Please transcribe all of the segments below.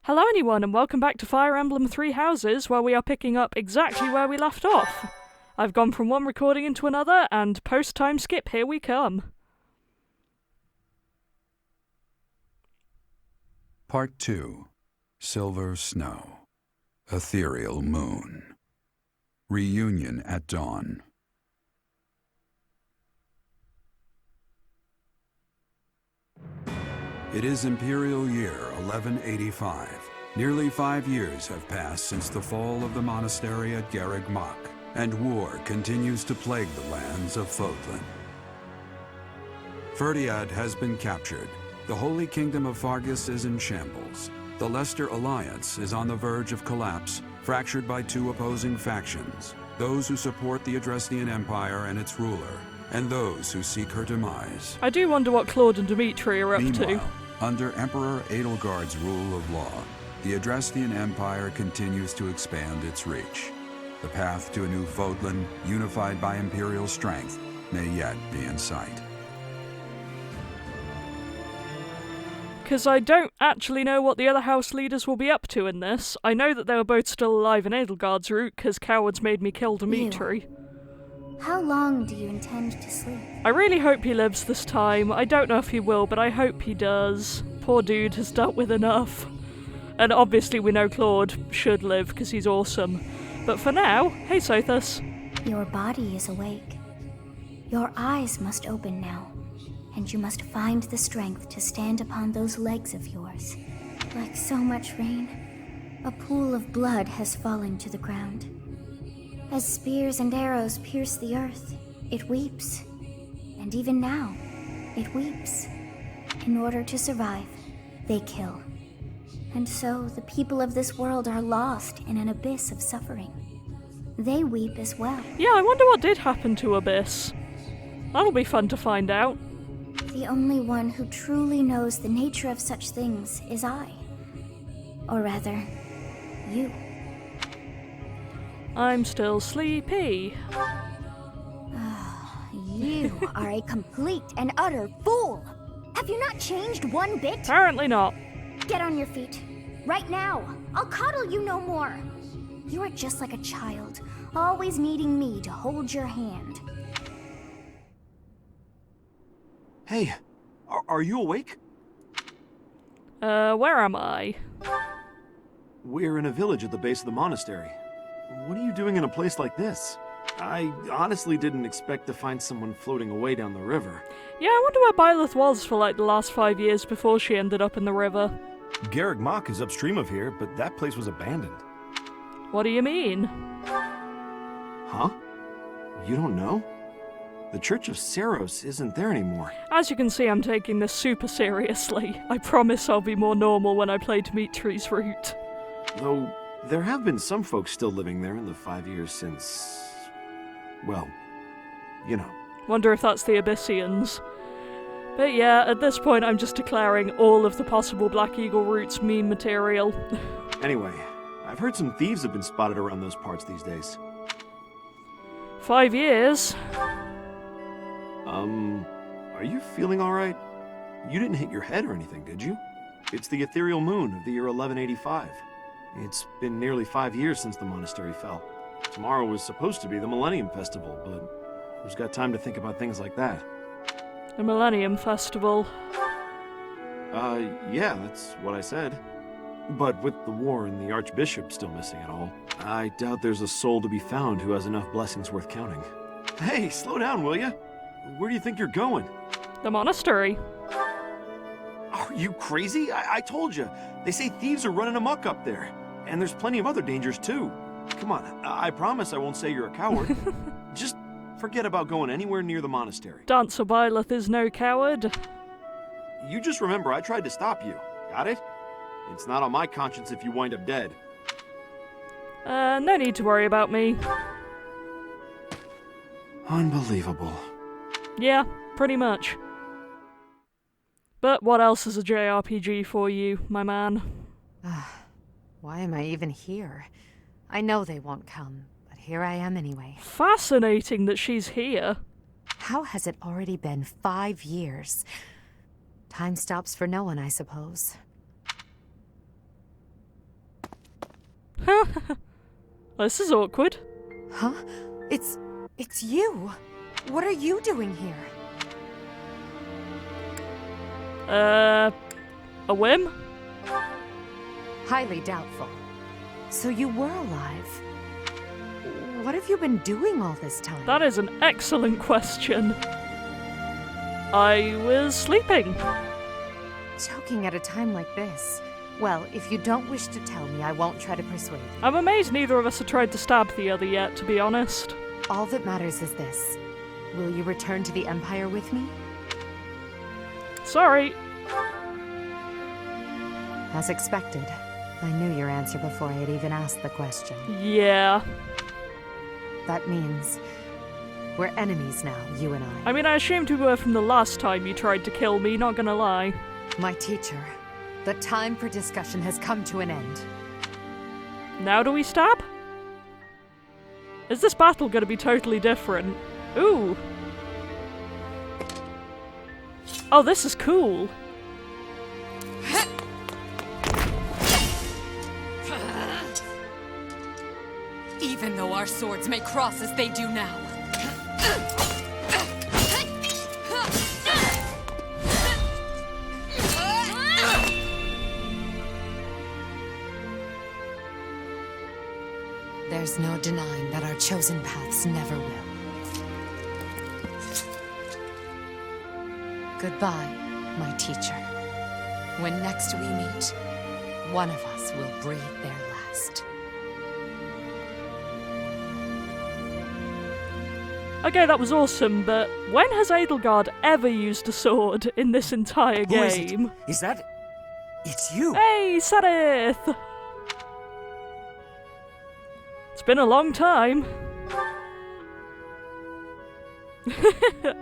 Hello anyone and welcome back to Fire Emblem Three Houses, where we are picking up exactly where we left off. I've gone from one recording into another, and post-time skip, here we come. Part 2. Silver Snow. Ethereal Moon. Reunion at Dawn. It is Imperial Year 1185. Nearly 5 years have passed since the fall of the monastery at Garreg Mach, and war continues to plague the lands of Fodlan. Ferdiad has been captured. The Holy Kingdom of Fargus is in shambles. The Leicester Alliance is on the verge of collapse, fractured by two opposing factions: those who support the Adrestian Empire and its ruler, and those who seek her demise. I do wonder what Claude and Dimitri are up Meanwhile, to. under Emperor Edelgard's rule of law, the Adrestian Empire continues to expand its reach. The path to a new Fodlan, unified by Imperial strength, may yet be in sight. Because I don't actually know what the other house leaders will be up to in this. I know that they were both still alive in Edelgard's route, because cowards made me kill Dimitri. How long do you intend to sleep? I really hope he lives this time. I don't know if he will, but I hope he does. Poor dude has dealt with enough. And obviously we know Claude should live, because he's awesome. But for now, hey Sothis. Your body is awake. Your eyes must open now, and you must find the strength to stand upon those legs of yours. Like so much rain, a pool of blood has fallen to the ground. As spears and arrows pierce the earth, it weeps. And even now, it weeps. In order to survive, they kill. And so the people of this world are lost in an abyss of suffering. They weep as well. Yeah, I wonder what did happen to Abyss. That'll be fun to find out. The only one who truly knows the nature of such things is I. Or rather, you. I'm still sleepy. You are a complete and utter fool! Have you not changed one bit? Apparently not. Get on your feet. Right now. I'll coddle you no more. You are just like a child, always needing me to hold your hand. Hey, are you awake? Where am I? We're in a village at the base of the monastery. What are you doing in a place like this? I honestly didn't expect to find someone floating away down the river. Yeah, I wonder where Byleth was for like the last 5 years before she ended up in the river. Garreg Mach is upstream of here, but that place was abandoned. What do you mean? Huh? You don't know? The Church of Seros isn't there anymore. As you can see, I'm taking this super seriously. I promise I'll be more normal when I play Dimitri's route. Though, there have been some folks still living there in the 5 years since... well, you know. Wonder if that's the Abyssians. But yeah, at this point I'm just declaring all of the possible Black Eagle routes meme material. Anyway, I've heard some thieves have been spotted around those parts these days. 5 years? Are you feeling alright? You didn't hit your head or anything, did you? It's the ethereal moon of the year 1185. It's been nearly 5 years since the monastery fell. Tomorrow was supposed to be the Millennium Festival, but who's got time to think about things like that? The Millennium Festival. Yeah, that's what I said. But with the war and the Archbishop still missing it all, I doubt there's a soul to be found who has enough blessings worth counting. Hey, slow down, will ya? Where do you think you're going? The monastery. Are you crazy? I told you. They say thieves are running amok up there. And there's plenty of other dangers, too. Come on, I promise I won't say you're a coward. Just forget about going anywhere near the monastery. Dancer Byleth is no coward. You just remember I tried to stop you. Got it? It's not on my conscience if you wind up dead. No need to worry about me. Unbelievable. Yeah, pretty much. But what else is a JRPG for you, my man? Why am I even here? I know they won't come, but here I am anyway. Fascinating that she's here. How has it already been 5 years? Time stops for no one, I suppose. This is awkward. Huh? It's you. What are you doing here? A whim? Highly doubtful. So you were alive. What have you been doing all this time? That is an excellent question. I was sleeping. Choking at a time like this. Well, if you don't wish to tell me, I won't try to persuade you. I'm amazed neither of us have tried to stab the other yet, to be honest. All that matters is this. Will you return to the Empire with me? Sorry. As expected. I knew your answer before I had even asked the question. Yeah. That means we're enemies now, you and I. I mean, I assumed we were from the last time you tried to kill me, not gonna lie. My teacher, the time for discussion has come to an end. Now do we stab? Is this battle gonna be totally different? Ooh. Oh, this is cool. Even though our swords may cross as they do now. There's no denying that our chosen paths never will. Goodbye, my teacher. When next we meet, one of us will breathe their last. Okay, that was awesome, but when has Edelgard ever used a sword in this entire Who is it? game? Is that... It's you! Hey, Sarith! It's been a long time.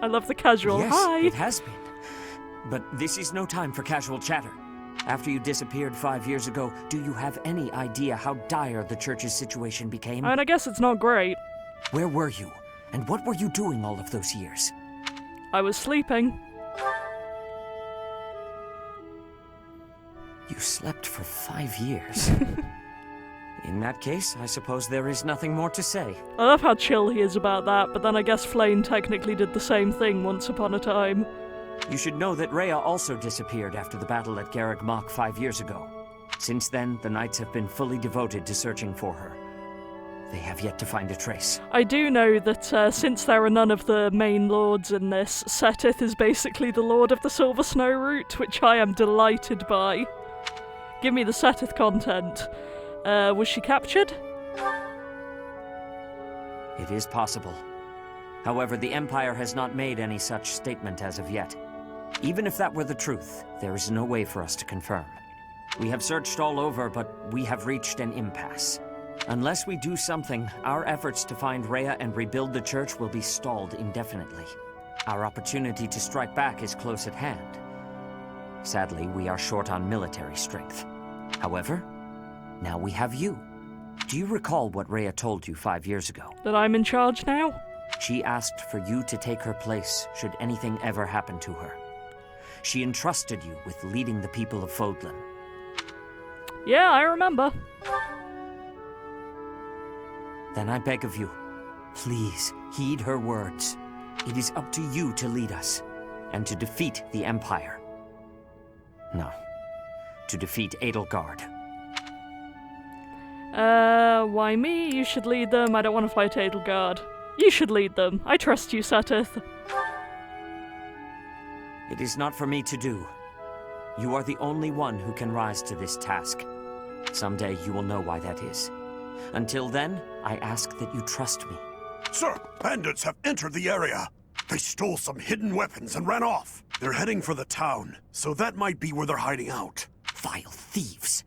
I love the casual Yes, hi. it has been. But this is no time for casual chatter. After you disappeared 5 years ago, do you have any idea how dire the church's situation became? And I guess it's not great. Where were you? And what were you doing all of those years? I was sleeping. You slept for 5 years. In that case, I suppose there is nothing more to say. I love how chill he is about that, but then I guess Flame technically did the same thing once upon a time. You should know that Rhea also disappeared after the battle at Garreg Mach 5 years ago. Since then, the Knights have been fully devoted to searching for her. They have yet to find a trace. I do know that since there are none of the main lords in this, Setith is basically the Lord of the Silver Snow route, which I am delighted by. Give me the Setith content. Was she captured? It is possible. However, the Empire has not made any such statement as of yet. Even if that were the truth, there is no way for us to confirm. We have searched all over, but we have reached an impasse. Unless we do something, our efforts to find Rhea and rebuild the church will be stalled indefinitely. Our opportunity to strike back is close at hand. Sadly, we are short on military strength. However, now we have you. Do you recall what Rhea told you 5 years ago? That I'm in charge now? She asked for you to take her place should anything ever happen to her. She entrusted you with leading the people of Fodlan. Yeah, I remember. Then I beg of you, please heed her words. It is up to you to lead us, and to defeat the Empire. No, to defeat Edelgard. Why me? You should lead them. I don't want to fight Edelgard. You should lead them. I trust you, Setith. It is not for me to do. You are the only one who can rise to this task. Someday you will know why that is. Until then, I ask that you trust me. Sir, bandits have entered the area. They stole some hidden weapons and ran off. They're heading for the town, so that might be where they're hiding out. Vile thieves!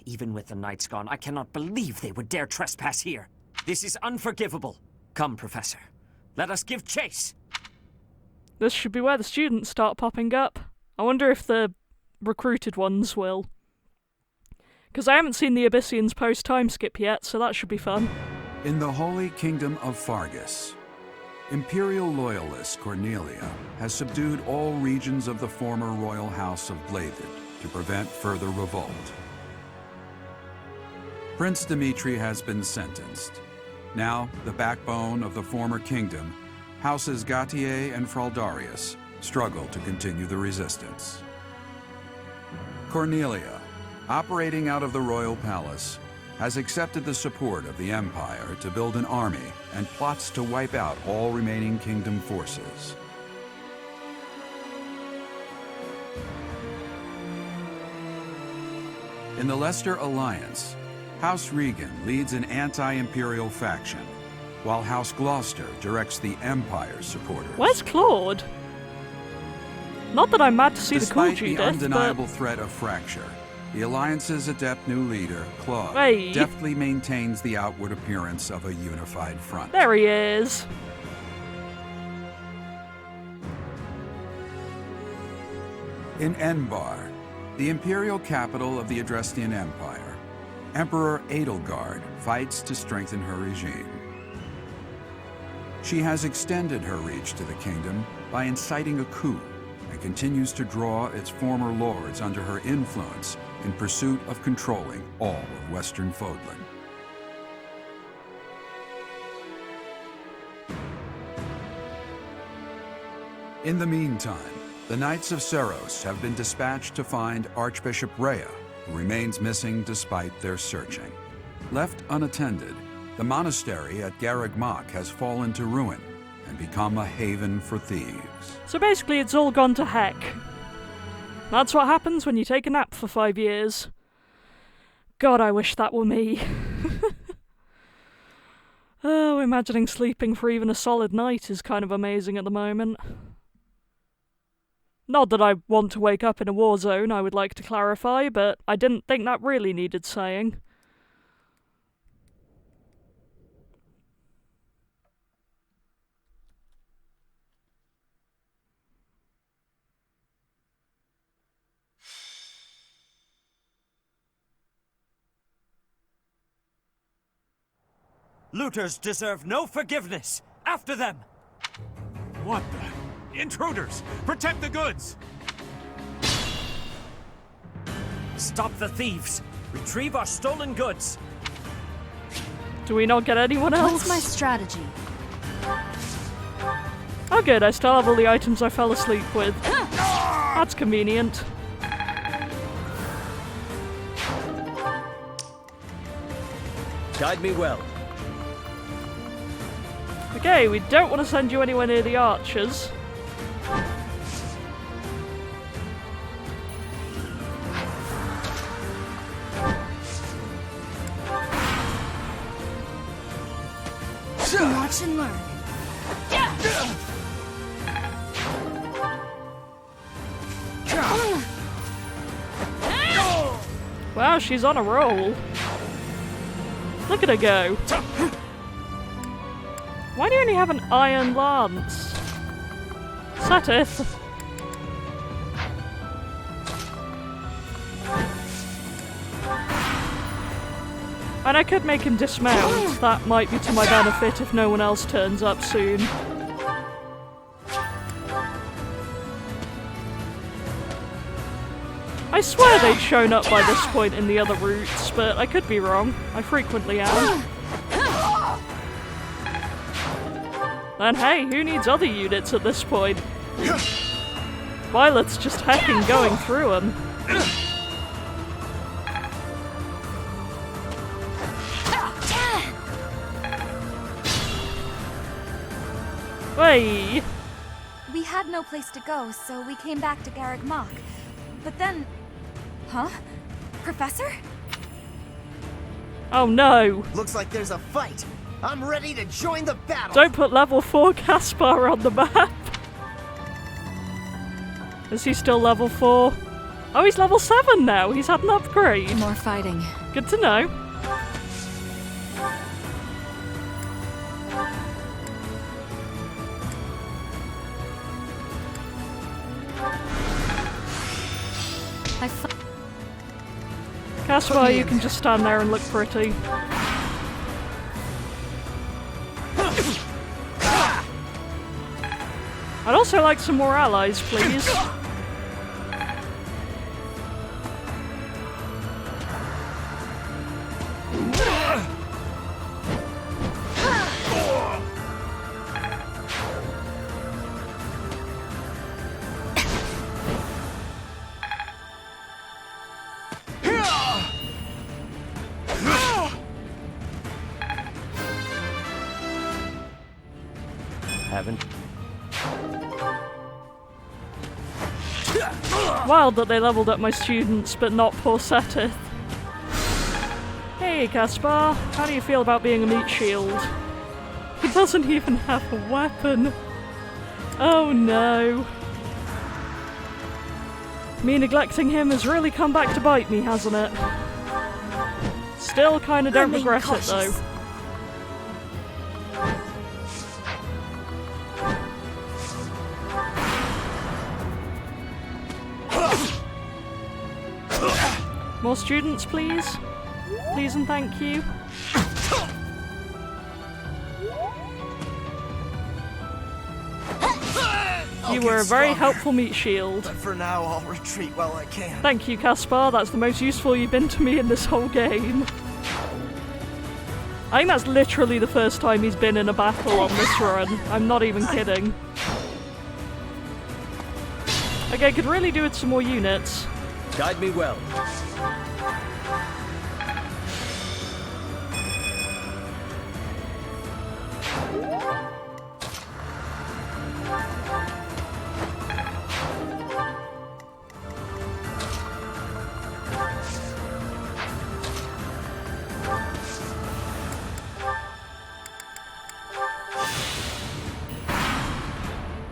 Even with the Knights gone, I cannot believe they would dare trespass here. This is unforgivable. Come, Professor. Let us give chase! This should be where the students start popping up. I wonder if the recruited ones will. Because I haven't seen the Abyssians post-time skip yet, so that should be fun. In the Holy Kingdom of Fargus, Imperial loyalist Cornelia has subdued all regions of the former royal house of Blathed to prevent further revolt. Prince Dimitri has been sentenced. Now, the backbone of the former kingdom, Houses Gautier and Fraldarius, struggle to continue the resistance. Cornelia, operating out of the royal palace, has accepted the support of the Empire to build an army and plots to wipe out all remaining kingdom forces. In the Leicester Alliance, House Regan leads an anti-imperial faction, while House Gloucester directs the Empire's supporters. Where's Claude? Not that I'm mad to see the cool Despite the Judith, undeniable threat of fracture, the Alliance's adept new leader, Claude, Hey. deftly maintains the outward appearance of a unified front. There he is. In Enbar, the imperial capital of the Adrestian Empire, Emperor Edelgard fights to strengthen her regime. She has extended her reach to the kingdom by inciting a coup and continues to draw its former lords under her influence in pursuit of controlling all of Western Fodlan. In the meantime, the Knights of Seros have been dispatched to find Archbishop Rhea, who remains missing despite their searching. Left unattended, the monastery at Garreg Mach has fallen to ruin and become a haven for thieves. So basically it's all gone to heck. That's what happens when you take a nap for 5 years. God, I wish that were me. Oh, imagining sleeping for even a solid night is kind of amazing at the moment. Not that I want to wake up in a war zone, I would like to clarify, but I didn't think that really needed saying. Looters deserve no forgiveness! After them! What the? Intruders! Protect the goods! Stop the thieves! Retrieve our stolen goods! Do we not get anyone else? What's my strategy? Oh good, I still have all the items I fell asleep with. That's convenient. Guide me well. Okay, we don't want to send you anywhere near the archers. Watch and learn. Wow, she's on a roll. Look at her go. Why do you only have an iron lance? Seteth. And I could make him dismount. That might be to my benefit if no one else turns up soon. I swear they'd shown up by this point in the other routes, but I could be wrong. I frequently am. And hey, who needs other units at this point? Violet's just hecking going through them. Hey! We had no place to go, so we came back to Garreg Mach. But then... Huh? Professor? Oh no! Looks like there's a fight. I'm ready to join the battle. Don't put level 4 Caspar on the map! Is he still level 4? Oh, he's level 7 now! He's had an upgrade! More fighting. Good to know. Caspar, you can just stand there and look pretty. I'd also like some more allies, please. haven't. Wild that they leveled up my students, but not poor Setith. Hey, Caspar. How do you feel about being a meat shield? He doesn't even have a weapon. Oh no. Me neglecting him has really come back to bite me, hasn't it? Still kinda don't regret it though. More students, please? Please and thank you. You were a very helpful meat shield. But for now, I'll retreat while I can. Thank you, Caspar. That's the most useful you've been to me in this whole game. I think that's literally the first time he's been in a battle on this run. I'm not even kidding. Okay, could really do with some more units. Guide me well.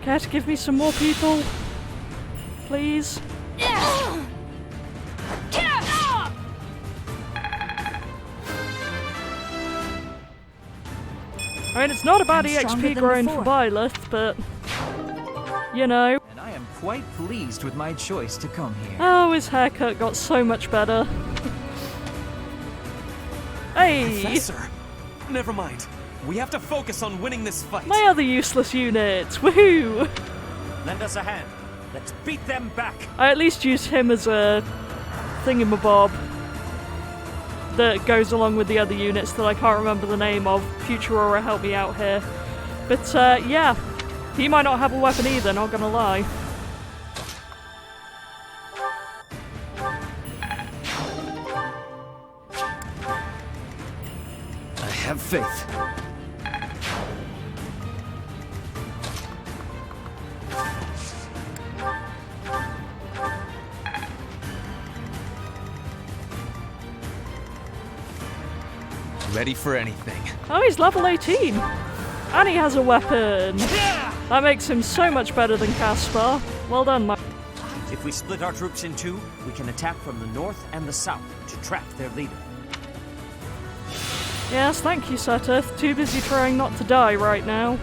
Care to give me some more people? Please? I mean, it's not a bad EXP growing for Byleth, but... you know. And I am quite pleased with my choice to come here. Oh, his haircut got so much better. Hey! Professor! Never mind. We have to focus on winning this fight. My other useless units! Woohoo! Lend us a hand. Let's beat them back. I at least used him as a thingamabob that goes along with the other units that I can't remember the name of. Future Aurora help me out here. But yeah, he might not have a weapon either, not gonna lie. I have faith. Ready for anything. Oh, he's level 18! And he has a weapon! That makes him so much better than Caspar. Well done, Mike. If we split our troops in two, we can attack from the north and the south to trap their leader. Yes, thank you, Setith. Too busy trying not to die right now.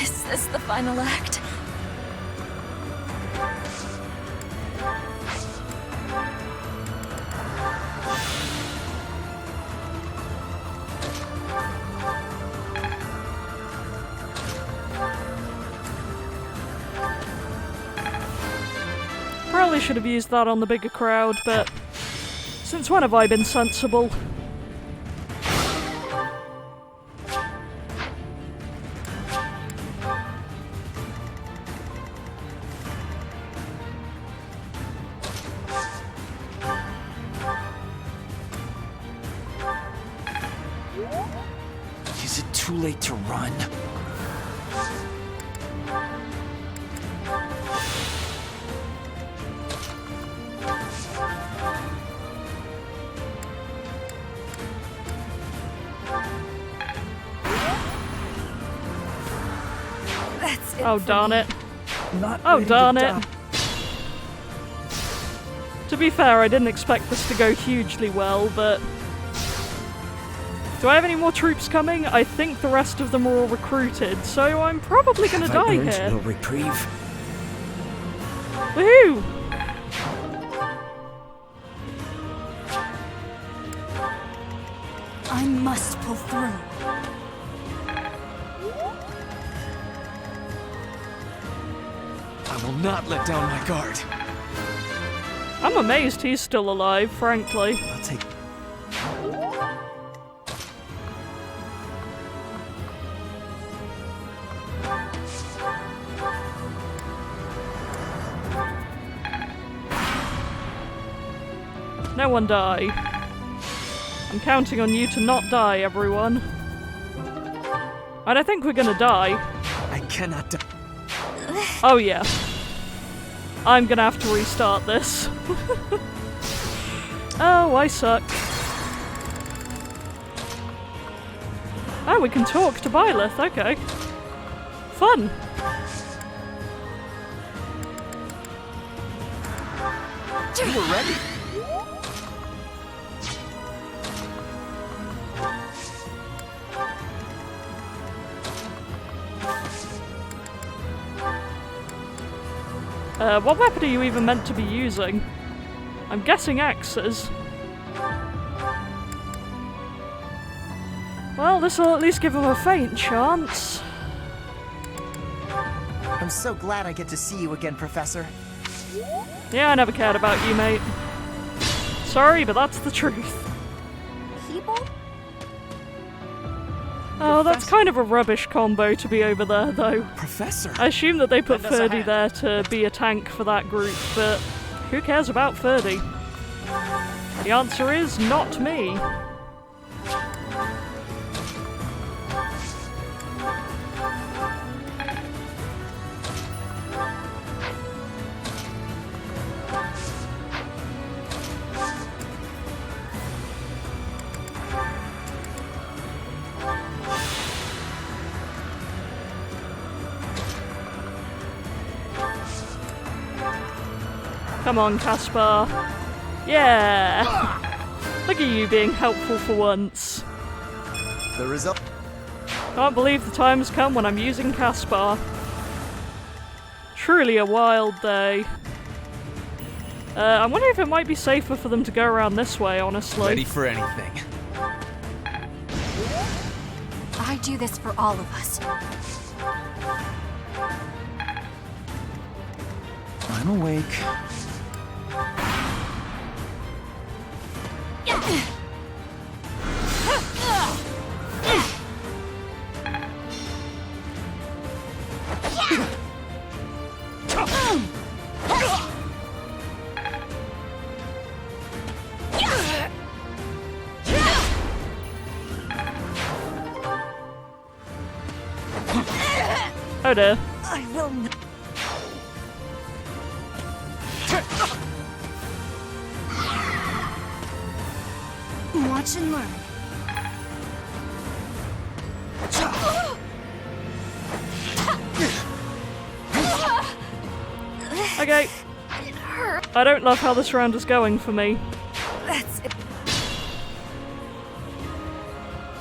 Is this the final act? Probably should have used that on the bigger crowd, but since when have I been sensible? Is it too late to run? Oh, darn it. Oh, darn it. To be fair, I didn't expect this to go hugely well, but... do I have any more troops coming? I think the rest of them are all recruited, so I'm probably gonna die here. No reprieve. Woohoo! I must pull through. I will not let down my guard. I'm amazed he's still alive, frankly. I'll take... No one die. I'm counting on you to not die, everyone. I don't think we're gonna die. I cannot die. Oh yeah. I'm gonna have to restart this. Oh, I suck. Oh, we can talk to Byleth, okay. Fun. You were ready. What weapon are you even meant to be using? I'm guessing axes. Well, this will at least give him a faint chance. I'm so glad I get to see you again, Professor. Yeah, I never cared about you, mate. Sorry, but that's the truth. People? Oh, that's kind of a rubbish combo to be over there, though. Professor! I assume that they put Lend us a Ferdy hand. there to be a tank for that group, but who cares about Ferdy? The answer is not me. Come on, Caspar. Yeah! Look at you being helpful for once. The result. Can't believe the time has come when I'm using Caspar. Truly a wild day. I'm wondering if it might be safer for them to go around this way, honestly. Ready for anything. I do this for all of us. I'm awake. Oh dear. I will not. Watch and learn. Okay. I don't love how this round is going for me. That's it.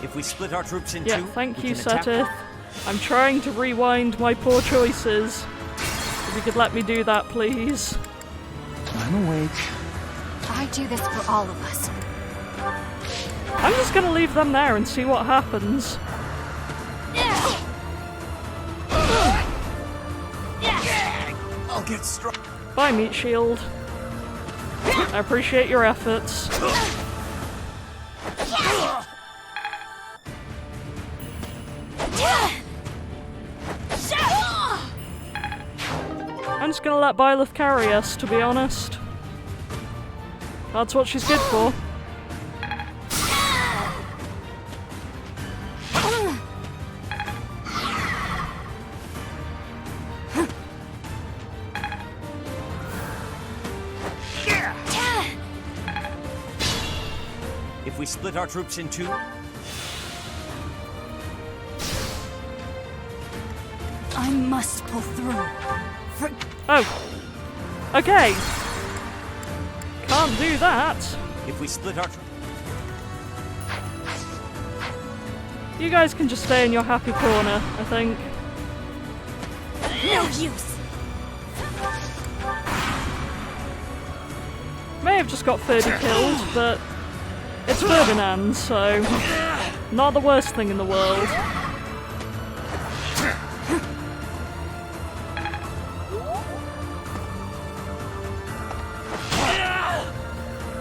If we split our troops in Yeah, two, thank we you, can attack- Setith. I'm trying to rewind my poor choices. If you could let me do that, please. I'm awake. I do this for all of us. I'm just gonna leave them there and see what happens. I'll get strong. Bye, Meat Shield. I appreciate your efforts. I'm just gonna let Byleth carry us, to be honest. That's what she's good for. If we split our troops in two, I must pull through. Oh. Okay. Can't do that. if we split our... You guys can just stay in your happy corner, I think. No use. May have just got 30 killed, but it's Ferdinand, so not the worst thing in the world.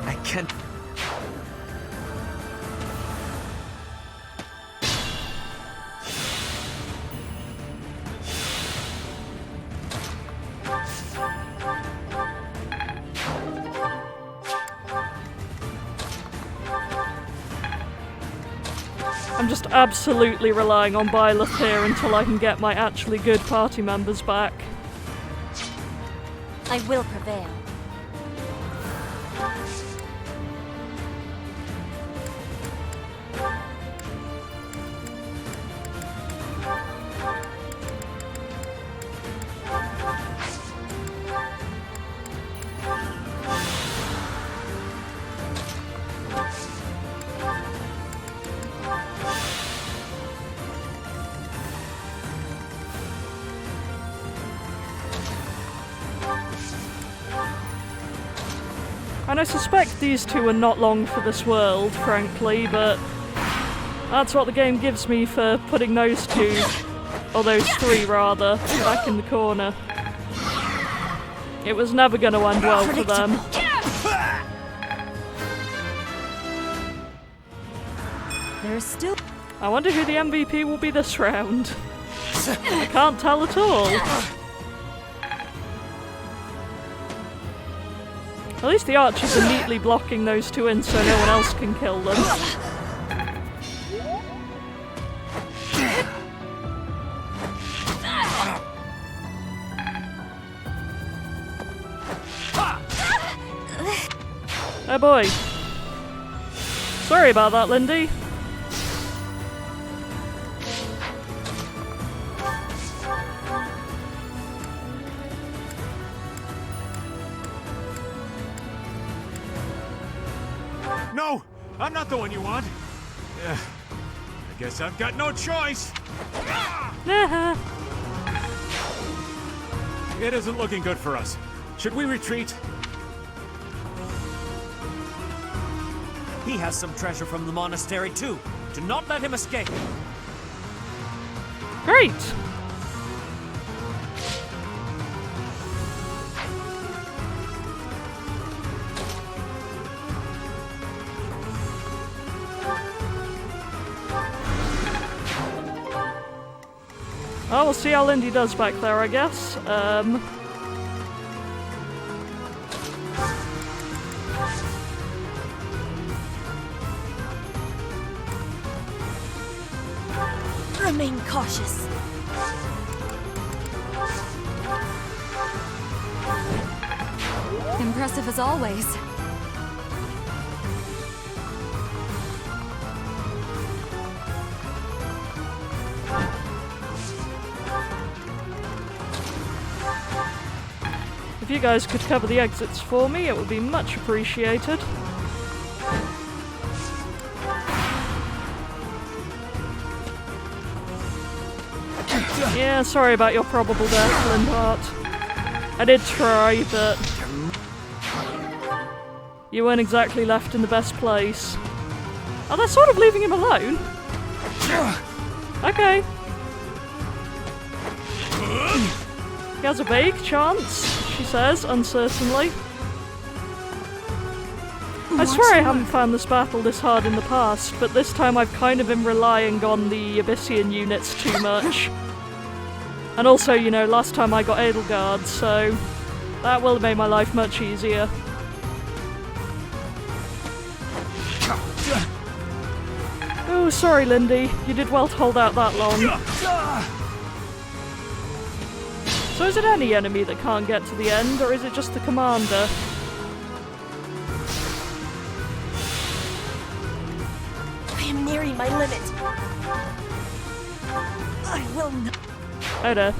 I can't... I'm just absolutely relying on Byleth here until I can get my actually good party members back. I will prevail. And I suspect these two are not long for this world, frankly, but that's what the game gives me for putting those two, or those three rather, back in the corner. It was never going to end well for them. There's still... I wonder who the MVP will be this round. I can't tell at all. At least the archers are neatly blocking those two in so no one else can kill them. Oh boy. Sorry about that, Lindy. No, I'm not the one you want. I guess I've got no choice. It isn't looking good for us. Should we retreat? He has some treasure from the monastery too. Do not let him escape. Great! Oh, we'll see how Lindy does back there, I guess. Remain cautious. Impressive as always. If you guys could cover the exits for me, it would be much appreciated. Yeah, sorry about your probable death, Lindhart. I did try, but you weren't exactly left in the best place. Oh, they're sort of leaving him alone. Okay. He has a vague chance, she says, uncertainly. I swear I haven't found this battle this hard in the past, but this time I've kind of been relying on the Abyssian units too much. And also, you know, last time I got Edelgard, so that will have made my life much easier. Oh, sorry, Lindy. You did well to hold out that long. So is it any enemy that can't get to the end, or is it just the commander? I am nearing my limit. I will not. Oh there.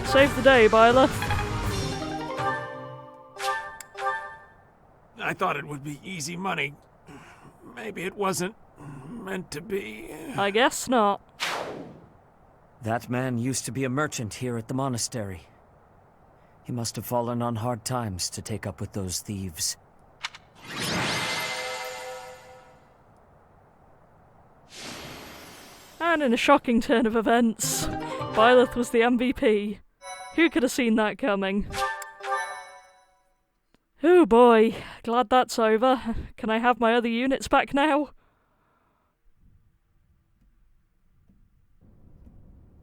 Save the day, Byleth. I thought it would be easy money. Maybe it wasn't meant to be. I guess not. That man used to be a merchant here at the monastery. He must have fallen on hard times to take up with those thieves. And in a shocking turn of events, Byleth was the MVP. Who could have seen that coming? Oh boy, glad that's over. Can I have my other units back now?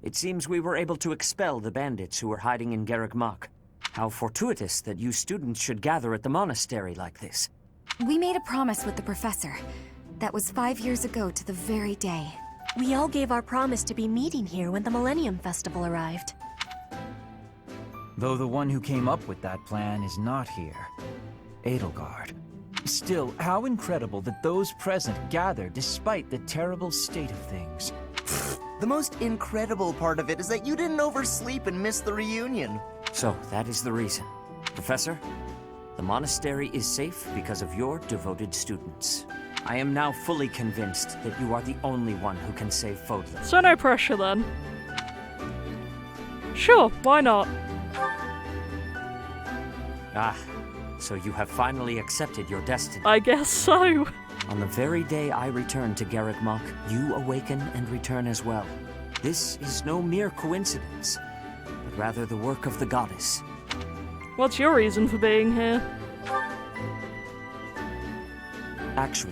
It seems we were able to expel the bandits who were hiding in Garreg Mach. How fortuitous that you students should gather at the monastery like this. We made a promise with the professor That was 5 years ago to the very day. We all gave our promise to be meeting here when the Millennium Festival arrived. Though the one who came up with that plan is not here. Edelgard. Still, how incredible that those present gathered despite the terrible state of things. The most incredible part of it is that you didn't oversleep and miss the reunion. So, that is the reason. Professor, the monastery is safe because of your devoted students. I am now fully convinced that you are the only one who can save Fodlan. So no pressure then. Sure, why not? Ah, so you have finally accepted your destiny. I guess so. On the very day I return to Garreg Mach, you awaken and return as well. This is no mere coincidence, but rather the work of the goddess. What's your reason for being here? Actually,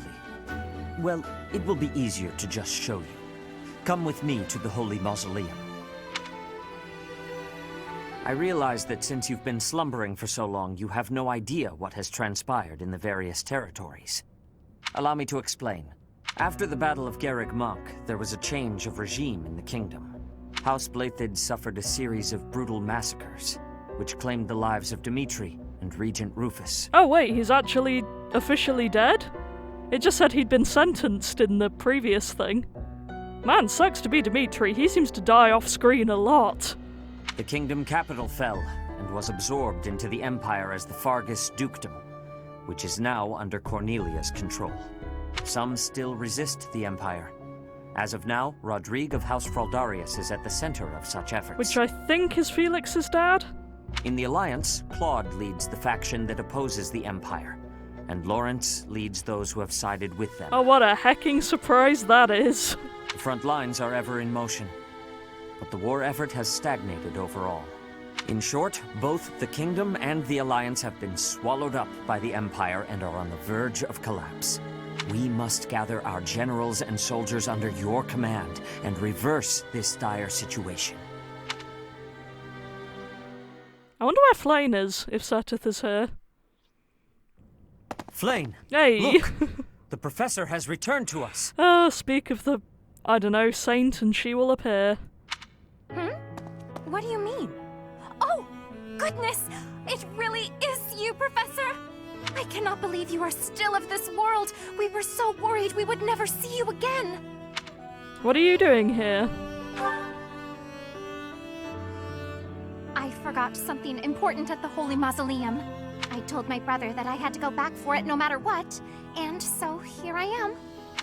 well, it will be easier to just show you. Come with me to the Holy Mausoleum. I realize that since you've been slumbering for so long, you have no idea what has transpired in the various territories. Allow me to explain. After the Battle of Garreg Mach, there was a change of regime in the kingdom. House Blaiddyd suffered a series of brutal massacres, which claimed the lives of Dimitri and Regent Rufus. Oh wait, he's actually officially dead? It just said he'd been sentenced in the previous thing. Man, sucks to be Dimitri. He seems to die off screen a lot. The kingdom capital fell and was absorbed into the Empire as the Fargus Dukedom, which is now under Cornelia's control. Some still resist the Empire. As of now, Rodrigue of House Fraldarius is at the center of such efforts. Which I think is Felix's dad? In the Alliance, Claude leads the faction that opposes the Empire, and Lawrence leads those who have sided with them. Oh, what a hecking surprise that is. The front lines are ever in motion, but the war effort has stagnated overall. In short, both the Kingdom and the Alliance have been swallowed up by the Empire and are on the verge of collapse. We must gather our generals and soldiers under your command and reverse this dire situation. I wonder where Flayn is, if Seteth is here. Flayn! Hey! Look! The Professor has returned to us! Oh, speak of the, I don't know, saint and she will appear. What do you mean? Oh, goodness! It really is you, Professor! I cannot believe you are still of this world! We were so worried we would never see you again! What are you doing here? I forgot something important at the Holy Mausoleum. I told my brother that I had to go back for it no matter what, and so here I am.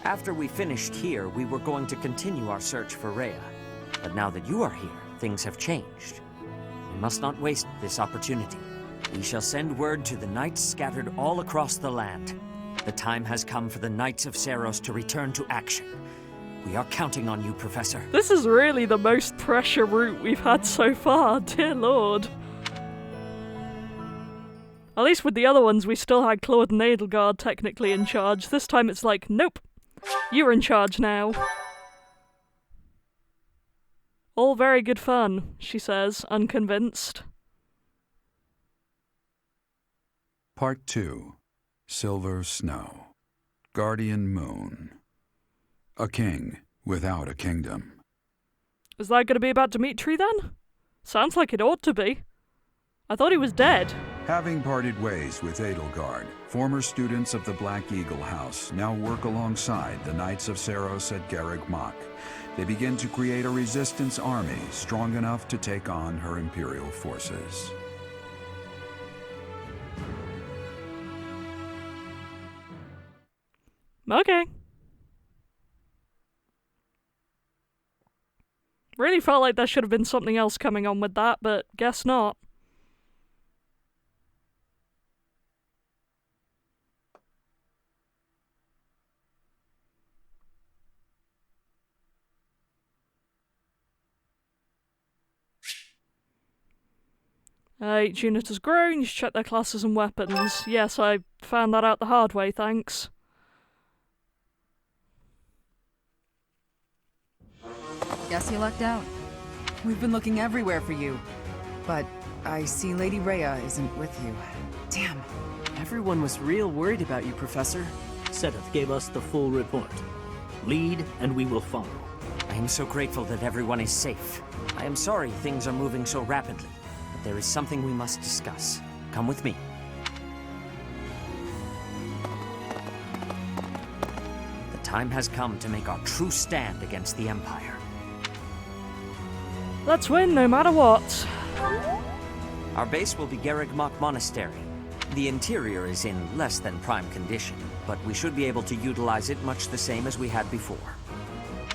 After we finished here, we were going to continue our search for Rhea. But now that you are here, things have changed. We must not waste this opportunity. We shall send word to the knights scattered all across the land. The time has come for the Knights of Seiros to return to action. We are counting on you, Professor. This is really the most pressure route we've had so far, dear lord. At least with the other ones we still had Claude and Edelgard technically in charge. This time it's like, nope, you're in charge now. All very good fun, she says, unconvinced. Part 2. Silver Snow. Guardian Moon. A king without a kingdom. Is that going to be about Dimitri then? Sounds like it ought to be. I thought he was dead. Having parted ways with Edelgard, former students of the Black Eagle House now work alongside the Knights of Seiros at Garreg Mach. They begin to create a resistance army strong enough to take on her Imperial forces. Okay. Really felt like there should have been something else coming on with that, but guess not. Each unit has grown, you should check their classes and weapons. Yes, I found that out the hard way, thanks. Guess you lucked out. We've been looking everywhere for you. But I see Lady Rhea isn't with you. Damn. Everyone was real worried about you, Professor. Seteth gave us the full report. Lead, and we will follow. I am so grateful that everyone is safe. I am sorry things are moving so rapidly, but there is something we must discuss. Come with me. The time has come to make our true stand against the Empire. Let's win no matter what. Our base will be Garrigmach Monastery. The interior is in less than prime condition, but we should be able to utilize it much the same as we had before.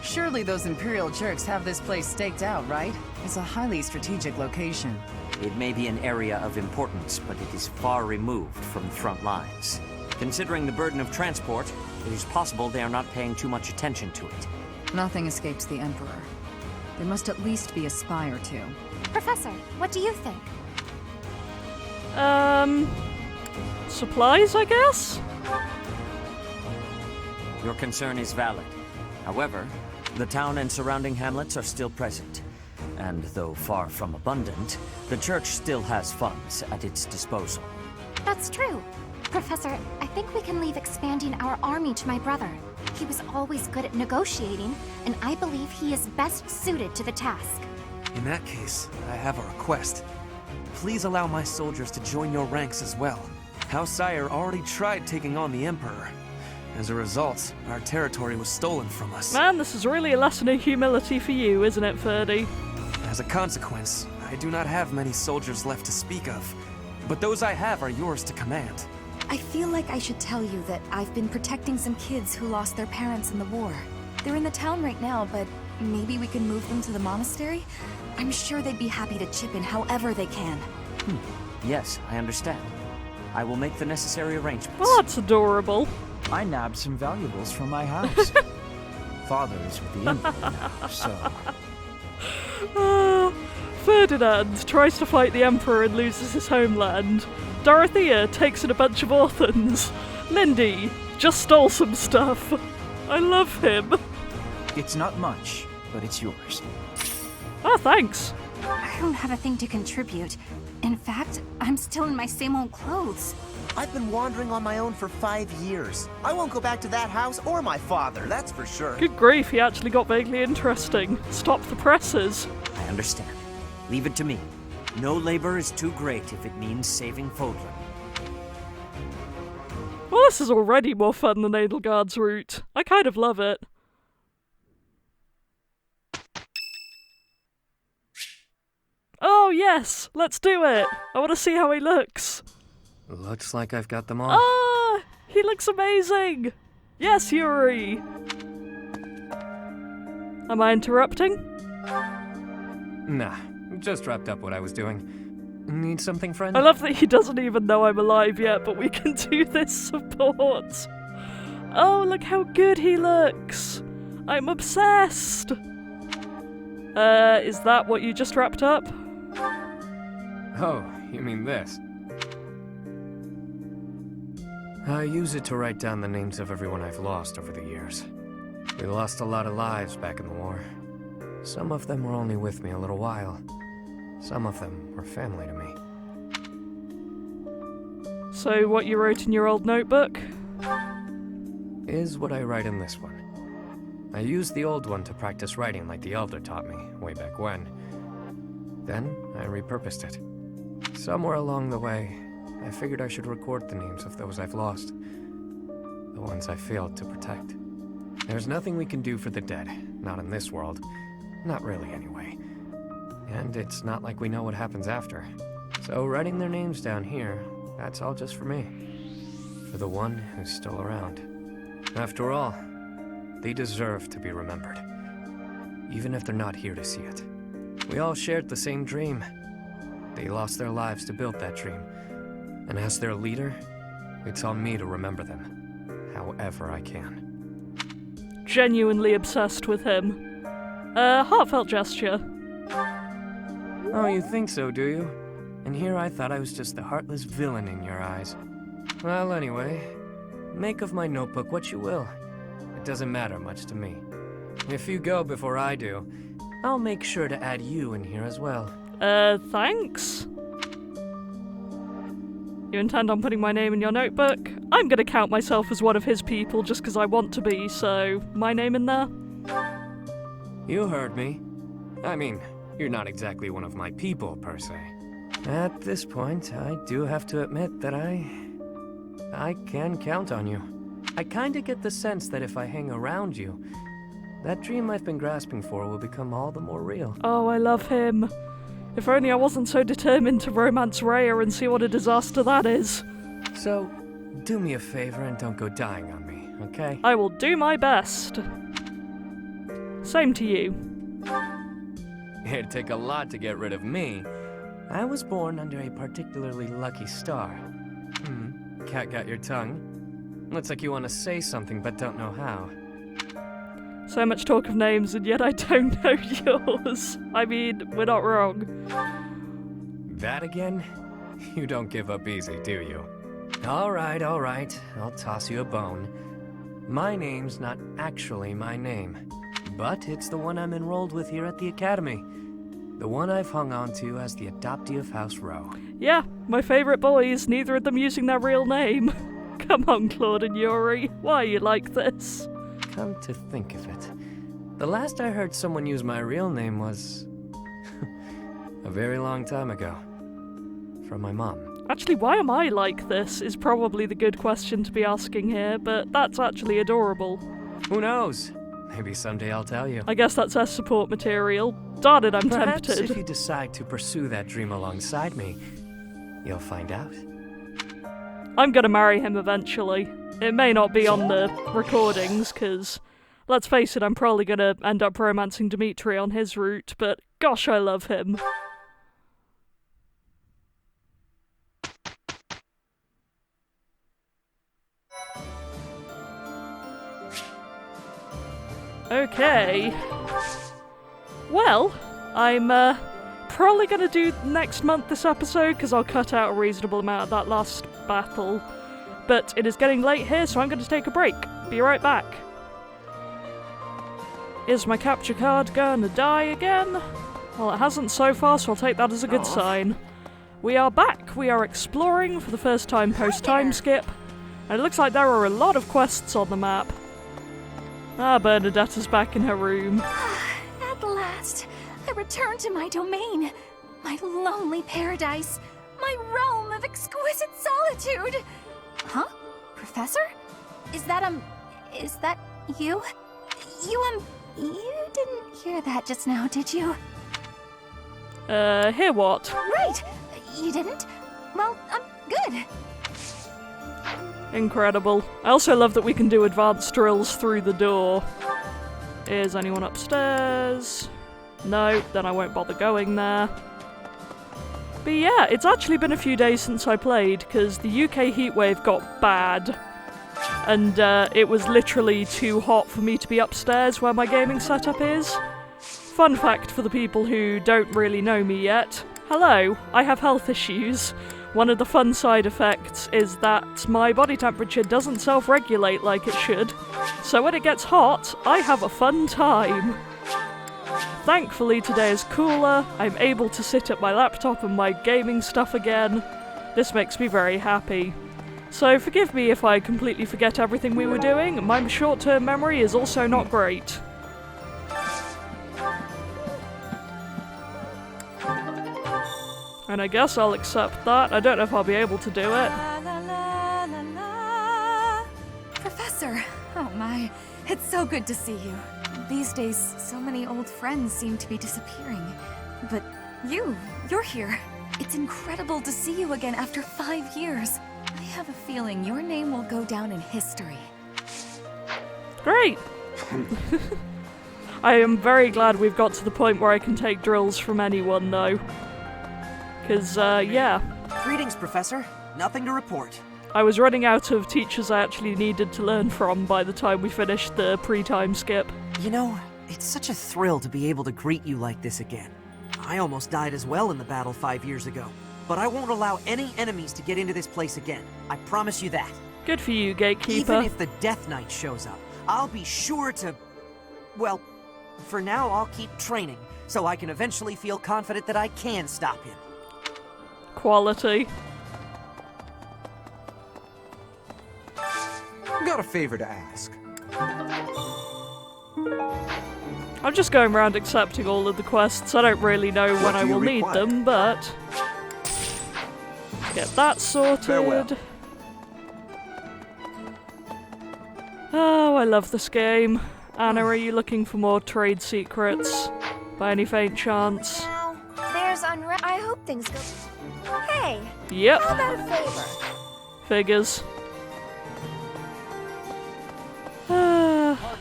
Surely those Imperial jerks have this place staked out, right? It's a highly strategic location. It may be an area of importance, but it is far removed from the front lines. Considering the burden of transport, it is possible they are not paying too much attention to it. Nothing escapes the Emperor. There must at least be a spy or two. Professor, what do you think? Supplies, I guess? Your concern is valid. However, the town and surrounding hamlets are still present. And though far from abundant, the church still has funds at its disposal. That's true. Professor, I think we can leave expanding our army to my brother. He was always good at negotiating, and I believe he is best suited to the task. In that case, I have a request. Please allow my soldiers to join your ranks as well. House Sire already tried taking on the Emperor. As a result, our territory was stolen from us. Man, this is really a lesson in humility for you, isn't it, Ferdy? As a consequence, I do not have many soldiers left to speak of. But those I have are yours to command. I feel like I should tell you that I've been protecting some kids who lost their parents in the war. They're in the town right now, but maybe we can move them to the monastery? I'm sure they'd be happy to chip in however they can. Yes, I understand. I will make the necessary arrangements. Well, that's adorable. I nabbed some valuables from my house. Father is with the Emperor now, so... Ferdinand tries to fight the Emperor and loses his homeland. Dorothea takes in a bunch of orphans. Lindy just stole some stuff. I love him. It's not much, but it's yours. Oh, thanks. I don't have a thing to contribute. In fact, I'm still in my same old clothes. I've been wandering on my own for 5 years. I won't go back to that house or my father, that's for sure. Good grief, he actually got vaguely interesting. Stop the presses. I understand. Leave it to me. No labor is too great if it means saving Fodlan. Well, this is already more fun than Edelgard's route. I kind of love it. Oh, yes! Let's do it! I want to see how he looks. Looks like I've got them all. Ah! He looks amazing! Yes, Yuri! Am I interrupting? Nah, just wrapped up what I was doing. Need something, friend? I love that he doesn't even know I'm alive yet, but we can do this support. Oh, look how good he looks! I'm obsessed! Is that what you just wrapped up? Oh, you mean this? I use it to write down the names of everyone I've lost over the years. We lost a lot of lives back in the war. Some of them were only with me a little while. Some of them were family to me. So what you wrote in your old notebook? Is what I write in this one. I used the old one to practice writing like the Elder taught me, way back when. Then, I repurposed it. Somewhere along the way, I figured I should record the names of those I've lost. The ones I failed to protect. There's nothing we can do for the dead, not in this world. Not really, anyway. And it's not like we know what happens after. So writing their names down here, that's all just for me. For the one who's still around. After all, they deserve to be remembered. Even if they're not here to see it. We all shared the same dream. They lost their lives to build that dream. And as their leader, it's on me to remember them, however I can. Genuinely obsessed with him. Heartfelt gesture. Oh, you think so, do you? And here I thought I was just the heartless villain in your eyes. Well, anyway, make of my notebook what you will. It doesn't matter much to me. If you go before I do, I'll make sure to add you in here as well. Thanks? You intend on putting my name in your notebook? I'm gonna count myself as one of his people just because I want to be, so my name in there? You heard me. I mean, you're not exactly one of my people, per se. At this point, I do have to admit that I can count on you. I kinda get the sense that if I hang around you, that dream I've been grasping for will become all the more real. Oh, I love him. If only I wasn't so determined to romance Rhea and see what a disaster that is. So, do me a favor and don't go dying on me, okay? I will do my best. Same to you. It'd take a lot to get rid of me. I was born under a particularly lucky star. Cat got your tongue? Looks like you want to say something but don't know how. So much talk of names and yet I don't know yours. I mean, we're not wrong. That again? You don't give up easy, do you? Alright, I'll toss you a bone. My name's not actually my name, but it's the one I'm enrolled with here at the Academy. The one I've hung on to as the adoptee of House Rowe. Yeah, my favourite boys, neither of them using their real name. Come on, Claude and Yuri, why are you like this? Come to think of it, the last I heard someone use my real name was a very long time ago. From my mom. Actually, why am I like this is probably the good question to be asking here, but that's actually adorable. Who knows? Maybe someday I'll tell you. I guess that's S support material. Darn it, I'm Perhaps tempted. if you decide to pursue that dream alongside me, you'll find out. I'm gonna marry him eventually. It may not be on the recordings, because, let's face it, I'm probably gonna end up romancing Dimitri on his route, but gosh, I love him. Okay. Well, I'm probably gonna do next month this episode, because I'll cut out a reasonable amount of that last battle. But it is getting late here, so I'm going to take a break. Be right back. Is my capture card gonna die again? Well, it hasn't so far, so I'll take that as a good sign. We are back. We are exploring for the first time post-time skip. And it looks like there are a lot of quests on the map. Ah, Bernadetta's back in her room. At last, I return to my domain. My lonely paradise. My realm of exquisite solitude. Huh? Professor? Is that you? You didn't hear that just now, did you? Hear what? Right! You didn't? Well, good. Incredible. I also love that we can do advanced drills through the door. Is anyone upstairs? No, then I won't bother going there. But yeah, it's actually been a few days since I played, because the UK heatwave got bad. And it was literally too hot for me to be upstairs where my gaming setup is. Fun fact for the people who don't really know me yet. Hello, I have health issues. One of the fun side effects is that my body temperature doesn't self-regulate like it should. So when it gets hot, I have a fun time. Thankfully today is cooler, I'm able to sit at my laptop and my gaming stuff again. This makes me very happy. So forgive me if I completely forget everything we were doing, my short-term memory is also not great. And I guess I'll accept that. I don't know if I'll be able to do it. Professor! Oh my, it's so good to see you. These days, so many old friends seem to be disappearing. But you're here. It's incredible to see you again after 5 years. I have a feeling your name will go down in history. Great! I am very glad we've got to the point where I can take drills from anyone, though. Because, yeah. Greetings, Professor. Nothing to report. I was running out of teachers I actually needed to learn from by the time we finished the pre-time skip. You know, it's such a thrill to be able to greet you like this again. I almost died as well in the battle 5 years ago. But I won't allow any enemies to get into this place again. I promise you that. Good for you, Gatekeeper. Even if the Death Knight shows up, I'll be sure to... Well, for now I'll keep training, so I can eventually feel confident that I can stop him. Quality. Got a favor to ask. I'm just going around accepting all of the quests. I don't really know when I will need them, but... Get that sorted. Farewell. Oh, I love this game. Anna, are you looking for more trade secrets? By any faint chance? Now, there's I hope things go... Hey! Yep. How about a favor? Figures.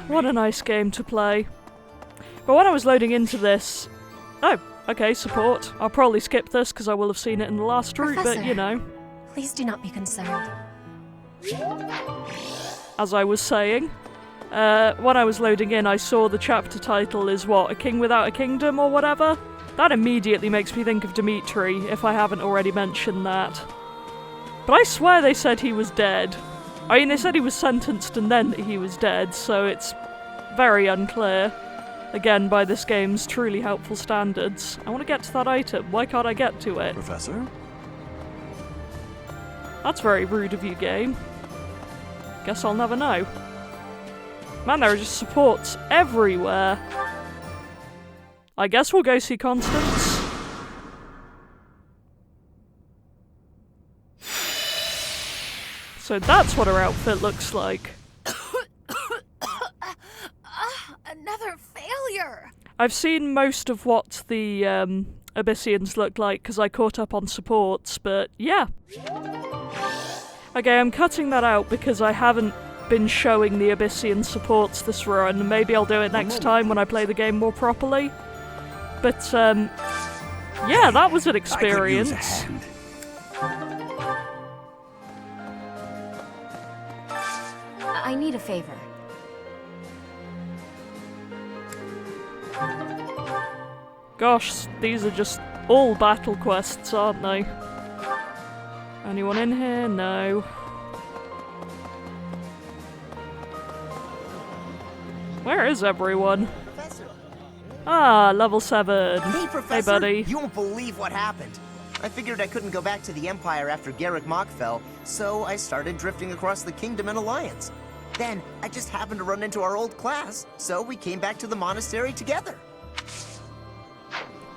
What a nice game to play. But when I was loading into this... Oh, okay, support. I'll probably skip this because I will have seen it in the last route, but you know. Please do not be concerned. As I was saying, when I was loading in, I saw the chapter title is what, A King Without a Kingdom or whatever? That immediately makes me think of Dimitri, if I haven't already mentioned that. But I swear they said he was dead. I mean, they said he was sentenced and then that he was dead, so it's very unclear. Again, by this game's truly helpful standards. I want to get to that item. Why can't I get to it? Professor? That's very rude of you, game. Guess I'll never know. Man, there are just supports everywhere. I guess we'll go see Constance. So that's what her outfit looks like. Another failure! I've seen most of what the Abyssians look like because I caught up on supports, but yeah. Okay, I'm cutting that out because I haven't been showing the Abyssian supports this run. Maybe I'll do it next time when I play the game more properly. But, yeah, that was an experience. I need a favor. Gosh, these are just all battle quests, aren't they? Anyone in here? No. Where is everyone? Ah, level 7. Hey, Professor. Hey, buddy. You won't believe what happened. I figured I couldn't go back to the Empire after Garrick Mach fell, so I started drifting across the Kingdom and Alliance. Then, I just happened to run into our old class, so we came back to the monastery together.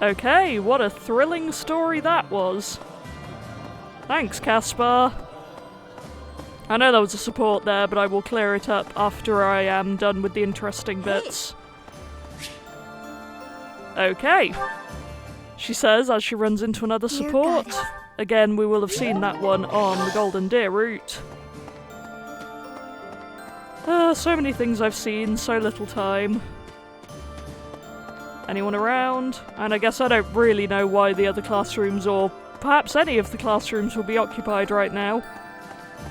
Okay, what a thrilling story that was. Thanks, Caspar. I know there was a support there, but I will clear it up after I am done with the interesting bits. Okay. She says as she runs into another support. Again, we will have seen that one on the Golden Deer route. So many things I've seen, so little time. Anyone around? And I guess I don't really know why the other classrooms, or perhaps any of the classrooms, will be occupied right now.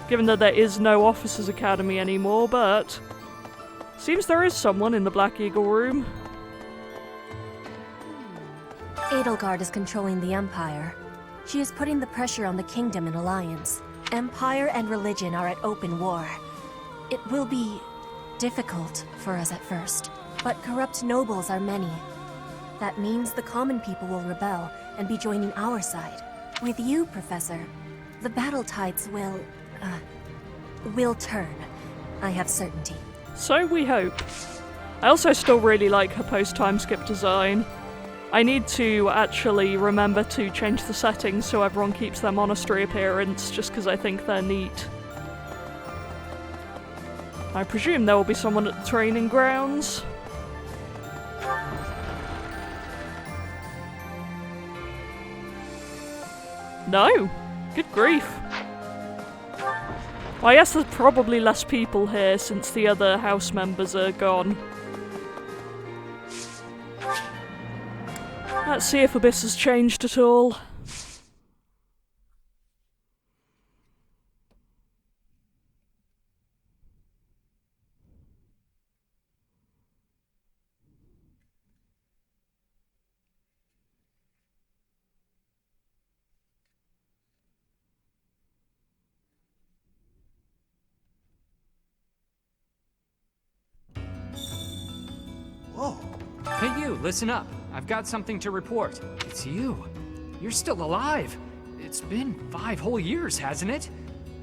Given that there is no Officers' Academy anymore, but... seems there is someone in the Black Eagle room. Edelgard is controlling the Empire. She is putting the pressure on the Kingdom and Alliance. Empire and religion are at open war. It will be difficult for us at first, but corrupt nobles are many. That means the common people will rebel and be joining our side. With you, Professor, the battle tides will turn. I have certainty. So we hope. I also still really like her post-time skip design. I need to actually remember to change the settings so everyone keeps their monastery appearance, just because I think they're neat. I presume there will be someone at the training grounds. No? Good grief. Well, I guess there's probably less people here since the other house members are gone. Let's see if Abyss has changed at all. Whoa. Hey you, listen up. I've got something to report. It's you. You're still alive. It's been 5 whole years, hasn't it?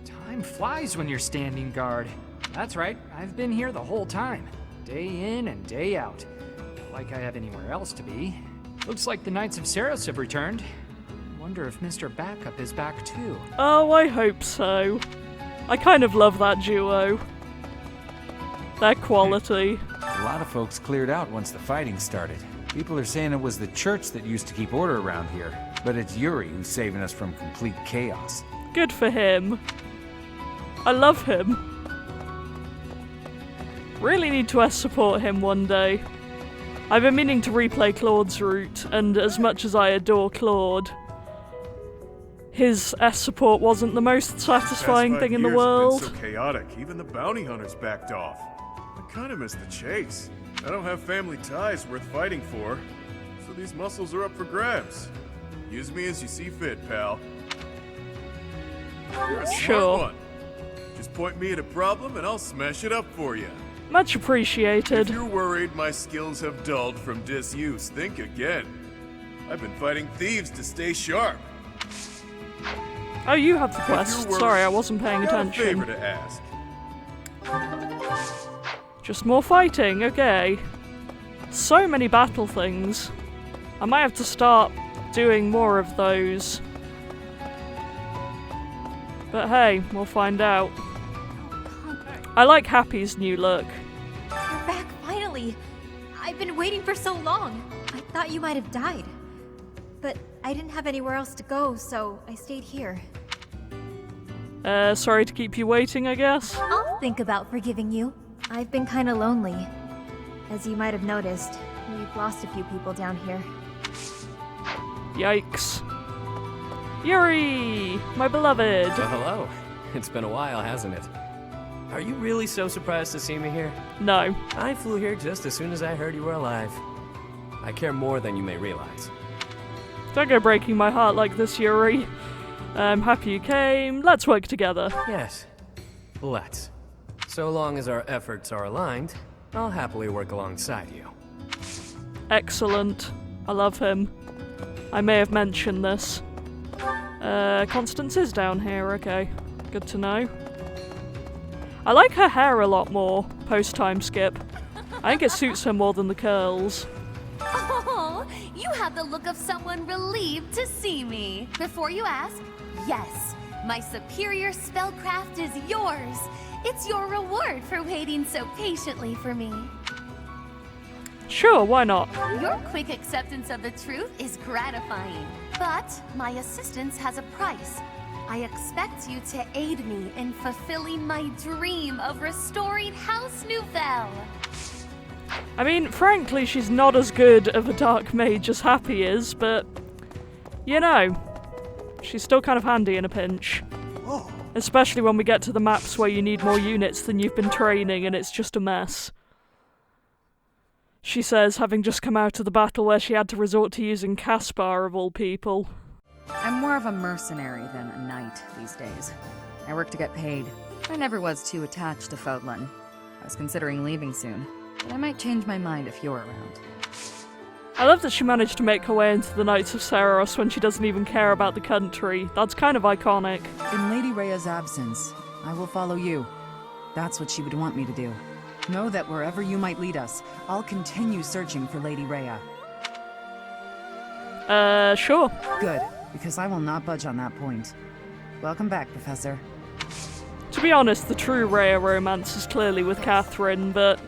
Time flies when you're standing guard. That's right. I've been here the whole time. Day in and day out. Like I have anywhere else to be. Looks like the Knights of Saros have returned. Wonder if Mr. Backup is back too. Oh, I hope so. I kind of love that duo. Their quality. A lot of folks cleared out once the fighting started. People are saying it was the church that used to keep order around here, but it's Yuri who's saving us from complete chaos. Good for him. I love him. Really need to support him one day. I've been meaning to replay Claude's route, and as much as I adore Claude, his S support wasn't the most satisfying thing in the world. It's been so chaotic, even the bounty hunters backed off. I kinda miss the chase. I don't have family ties worth fighting for, so these muscles are up for grabs. Use me as you see fit, pal. You're a smart one. Just point me at a problem and I'll smash it up for you. Much appreciated. If you're worried my skills have dulled from disuse, think again. I've been fighting thieves to stay sharp. Oh, you have the quest. Sorry, I wasn't paying attention. I got a favor to ask. Just more fighting, okay. So many battle things. I might have to start doing more of those. But hey, we'll find out. I like Happy's new look. You're back finally. I've been waiting for so long. I thought you might have died. But I didn't have anywhere else to go, so I stayed here. Sorry to keep you waiting, I guess. I'll think about forgiving you. I've been kinda lonely. As you might have noticed, we've lost a few people down here. Yikes. Yuri! My beloved! Well, hello. It's been a while, hasn't it? Are you really so surprised to see me here? No. I flew here just as soon as I heard you were alive. I care more than you may realize. Don't go breaking my heart like this, Yuri. I'm happy you came. Let's work together. Yes. Let's. So long as our efforts are aligned, I'll happily work alongside you. Excellent. I love him. I may have mentioned this. Constance is down here, okay. Good to know. I like her hair a lot more, post-time skip. I think it suits her more than the curls. Oh, you have the look of someone relieved to see me. Before you ask, yes, my superior spellcraft is yours. It's your reward for waiting so patiently for me. Sure, why not? Your quick acceptance of the truth is gratifying, but my assistance has a price. I expect you to aid me in fulfilling my dream of restoring House Nouvelle. I mean, frankly, she's not as good of a dark mage as Happy is, but, you know, she's still kind of handy in a pinch. Especially when we get to the maps where you need more units than you've been training and it's just a mess. She says, having just come out of the battle where she had to resort to using Caspar of all people. I'm more of a mercenary than a knight these days. I work to get paid. I never was too attached to Fodlan. I was considering leaving soon, but I might change my mind if you're around. I love that she managed to make her way into the Knights of Saros when she doesn't even care about the country. That's kind of iconic. In Lady Rhea's absence, I will follow you. That's what she would want me to do. Know that wherever you might lead us, I'll continue searching for Lady Rhea. Sure. Good, because I will not budge on that point. Welcome back, Professor. To be honest, the true Rhea romance is clearly with Catherine, but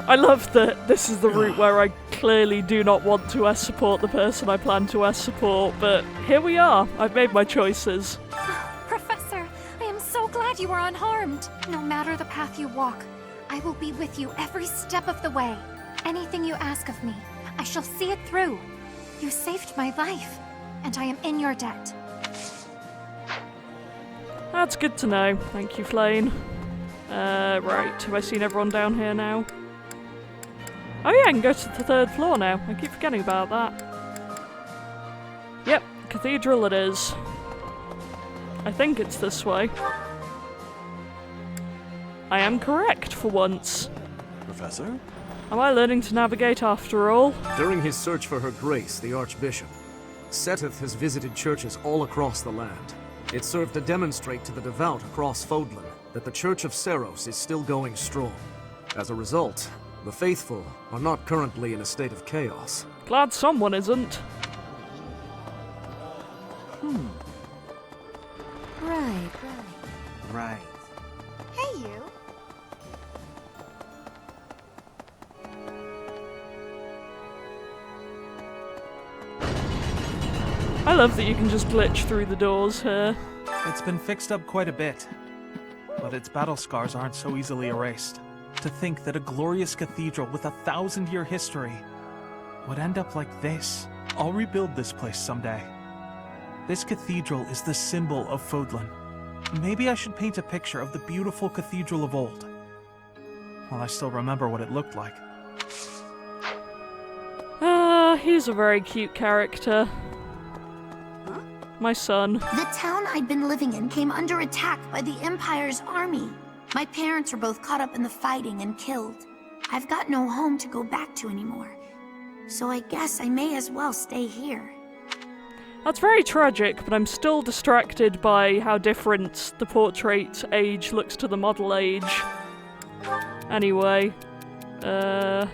I love that this is the route where I clearly do not want to support the person I plan to support, but here we are. I've made my choices. Professor, I am so glad you are unharmed. No matter the path you walk, I will be with you every step of the way. Anything you ask of me, I shall see it through. You saved my life, and I am in your debt. That's good to know. Thank you, Flane. Right, have I seen everyone down here now? Oh yeah, I can go to the 3rd floor now. I keep forgetting about that. Yep, cathedral it is. I think it's this way. I am correct for once. Professor? Am I learning to navigate after all? During his search for Her Grace, the Archbishop, Seteth has visited churches all across the land. It served to demonstrate to the devout across Fodlan that the Church of Seros is still going strong. As a result, the faithful are not currently in a state of chaos. Glad someone isn't. Right. Hey, you. I love that you can just glitch through the doors here. It's been fixed up quite a bit, but its battle scars aren't so easily erased. To think that a glorious cathedral with a 1,000-year history would end up like this. I'll rebuild this place someday. This cathedral is the symbol of Fodlan. Maybe I should paint a picture of the beautiful cathedral of old. Well, I still remember what it looked like. He's a very cute character. My son. The town I'd been living in came under attack by the Empire's army. My parents were both caught up in the fighting and killed. I've got no home to go back to anymore. So I guess I may as well stay here. That's very tragic, but I'm still distracted by how different the portrait age looks to the model age. Anyway, I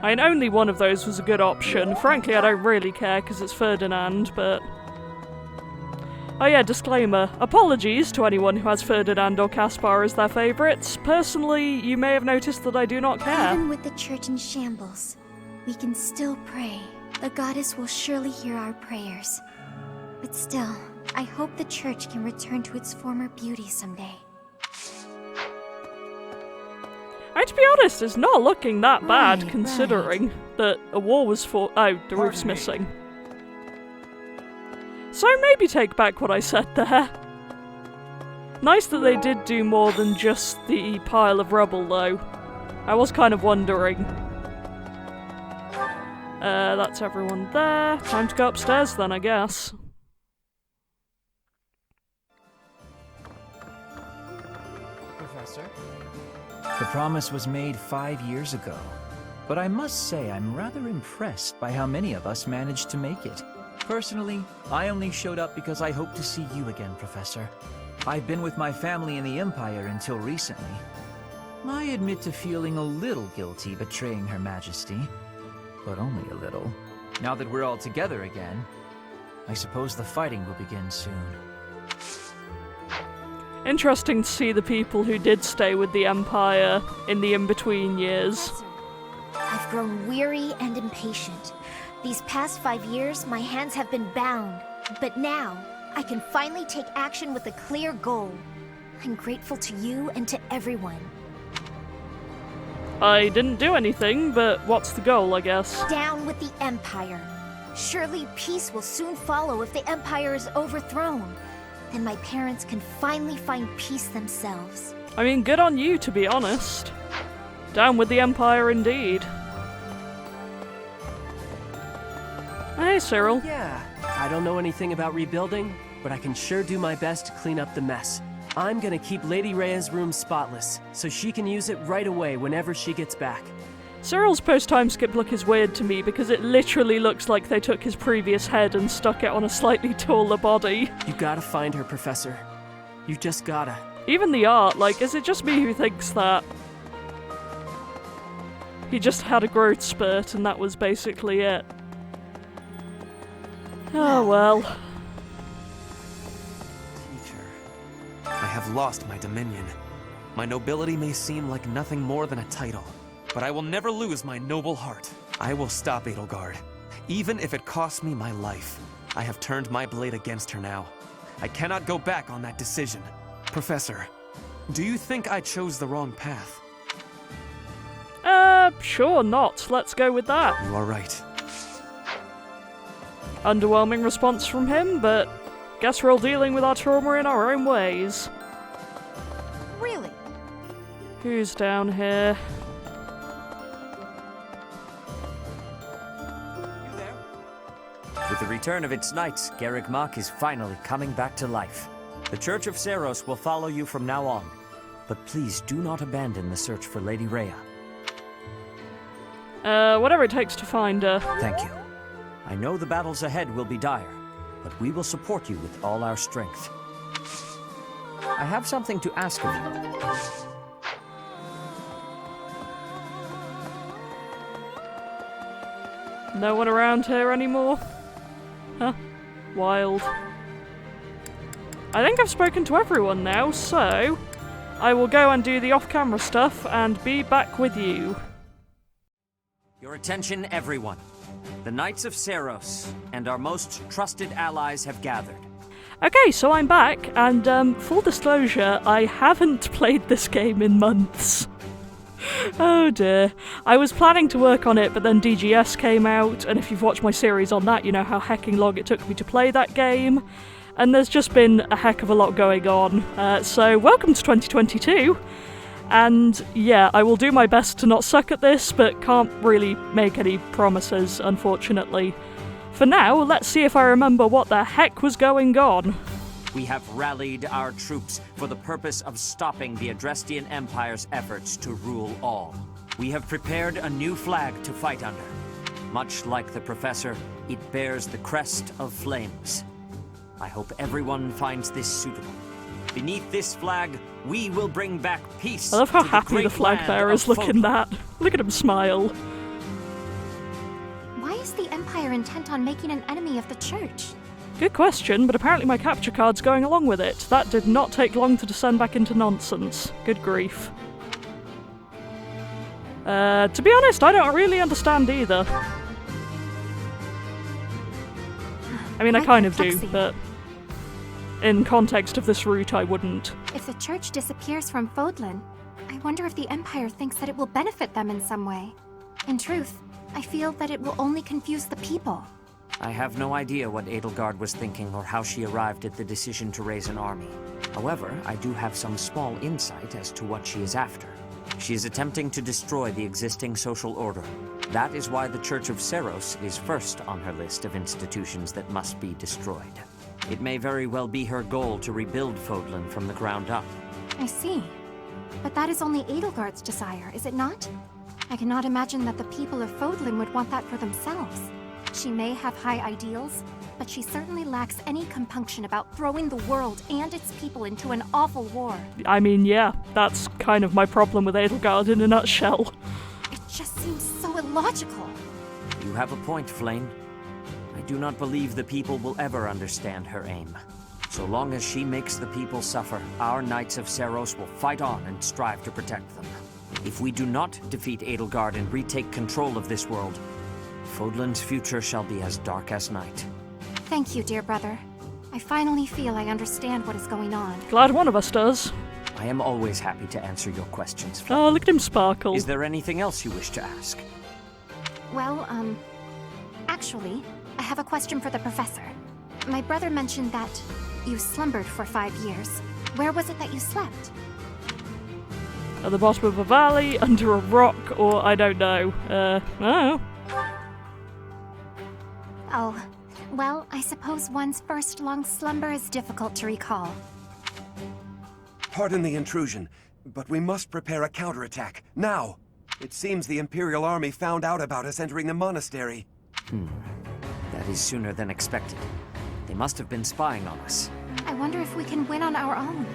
mean, only one of those was a good option. Frankly, I don't really care because it's Ferdinand, but... Oh yeah, disclaimer. Apologies to anyone who has Ferdinand or Caspar as their favourites. Personally, you may have noticed that I do not care. Even with the church in shambles, we can still pray. The goddess will surely hear our prayers. But still, I hope the church can return to its former beauty someday. And to be honest, it's not looking that bad, considering that a war was fought. Oh, the roof's missing. So maybe take back what I said there. Nice that they did do more than just the pile of rubble, though. I was kind of wondering. That's everyone there. Time to go upstairs then, I guess. Professor? The promise was made 5 years ago, but I must say I'm rather impressed by how many of us managed to make it. Personally, I only showed up because I hope to see you again, Professor. I've been with my family in the Empire until recently. I admit to feeling a little guilty betraying Her Majesty, but only a little. Now that we're all together again, I suppose the fighting will begin soon. Interesting to see the people who did stay with the Empire in the in-between years. I've grown weary and impatient. These past 5 years, my hands have been bound. But now, I can finally take action with a clear goal. I'm grateful to you and to everyone. I didn't do anything, but what's the goal, I guess? Down with the Empire. Surely peace will soon follow if the Empire is overthrown. Then my parents can finally find peace themselves. I mean, good on you, to be honest. Down with the Empire, indeed. Hey, Cyril. Yeah, I don't know anything about rebuilding, but I can sure do my best to clean up the mess. I'm gonna keep Lady Rhea's room spotless, so she can use it right away whenever she gets back. Cyril's post-time skip look is weird to me because it literally looks like they took his previous head and stuck it on a slightly taller body. You gotta find her, Professor. You just gotta. Even the art, like, is it just me who thinks that? He just had a growth spurt and that was basically it. Oh well. Teacher, I have lost my dominion. My nobility may seem like nothing more than a title, but I will never lose my noble heart. I will stop Edelgard, even if it costs me my life. I have turned my blade against her now. I cannot go back on that decision. Professor, do you think I chose the wrong path? Sure not. Let's go with that. You are right. Underwhelming response from him, but guess we're all dealing with our trauma in our own ways. Really? Who's down here? With the return of its knights, Garreg Mach is finally coming back to life. The Church of Seros will follow you from now on, but please do not abandon the search for Lady Rhea. Whatever it takes to find her. Thank you. I know the battles ahead will be dire, but we will support you with all our strength. I have something to ask of you. No one around here anymore? Huh. Wild. I think I've spoken to everyone now, so I will go and do the off-camera stuff and be back with you. Your attention, everyone. The Knights of Seros and our most trusted allies have gathered. Okay, so I'm back, and full disclosure, I haven't played this game in months. Oh dear. I was planning to work on it, but then DGS came out, and if you've watched my series on that, you know how hecking long it took me to play that game. And there's just been a heck of a lot going on. So welcome to 2022. And yeah, I will do my best to not suck at this, but can't really make any promises, unfortunately. For now, let's see if I remember what the heck was going on. We have rallied our troops for the purpose of stopping the Adrestian Empire's efforts to rule all. We have prepared a new flag to fight under. Much like the Professor, it bears the crest of flames. I hope everyone finds this suitable. Beneath this flag, we will bring back peace. I love how to happy the great flag land bearer of is looking Fodlan. that. Look at him smile. Why is the Empire intent on making an enemy of the Church? Good question, but apparently my capture card's going along with it. That did not take long to descend back into nonsense. Good grief. To be honest, I don't really understand either. I mean, I kind of do, but in context of this route, I wouldn't. If the Church disappears from Fodlan, I wonder if the Empire thinks that it will benefit them in some way. In truth, I feel that it will only confuse the people. I have no idea what Edelgard was thinking or how she arrived at the decision to raise an army. However, I do have some small insight as to what she is after. She is attempting to destroy the existing social order. That is why the Church of Seros is first on her list of institutions that must be destroyed. It may very well be her goal to rebuild Fodlan from the ground up. I see. But that is only Edelgard's desire, is it not? I cannot imagine that the people of Fodlan would want that for themselves. She may have high ideals, but she certainly lacks any compunction about throwing the world and its people into an awful war. I mean, yeah, that's kind of my problem with Edelgard in a nutshell. It just seems so illogical. You have a point, Flame. I do not believe the people will ever understand her aim. So long as she makes the people suffer, our Knights of Seros will fight on and strive to protect them. If we do not defeat Edelgard and retake control of this world, Fodlan's future shall be as dark as night. Thank you, dear brother. I finally feel I understand what is going on. Glad one of us does. I am always happy to answer your questions, Flame. Oh, look at him sparkle. Is there anything else you wish to ask? Well, actually, I have a question for the Professor. My brother mentioned that you slumbered for 5 years. Where was it that you slept? At the bottom of a valley, under a rock, or I don't know. I don't know. Oh, well, I suppose one's first long slumber is difficult to recall. Pardon the intrusion, but we must prepare a counterattack, now! It seems the Imperial Army found out about us entering the monastery. That is sooner than expected. They must have been spying on us. I wonder if we can win on our own.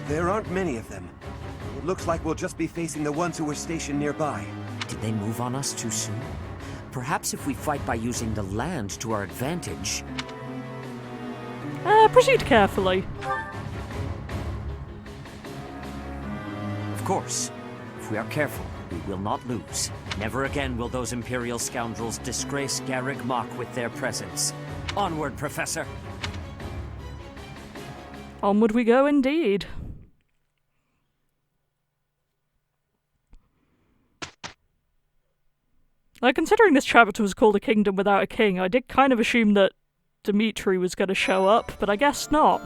There aren't many of them. It looks like we'll just be facing the ones who were stationed nearby. Did they move on us too soon? Perhaps if we fight by using the land to our advantage. Proceed carefully. Of course. If we are careful, we will not lose. Never again will those Imperial scoundrels disgrace Garreg Mach with their presence. Onward, Professor! Onward we go indeed. Now, considering this chapter was called A Kingdom Without a King, I did kind of assume that Dimitri was going to show up, but I guess not.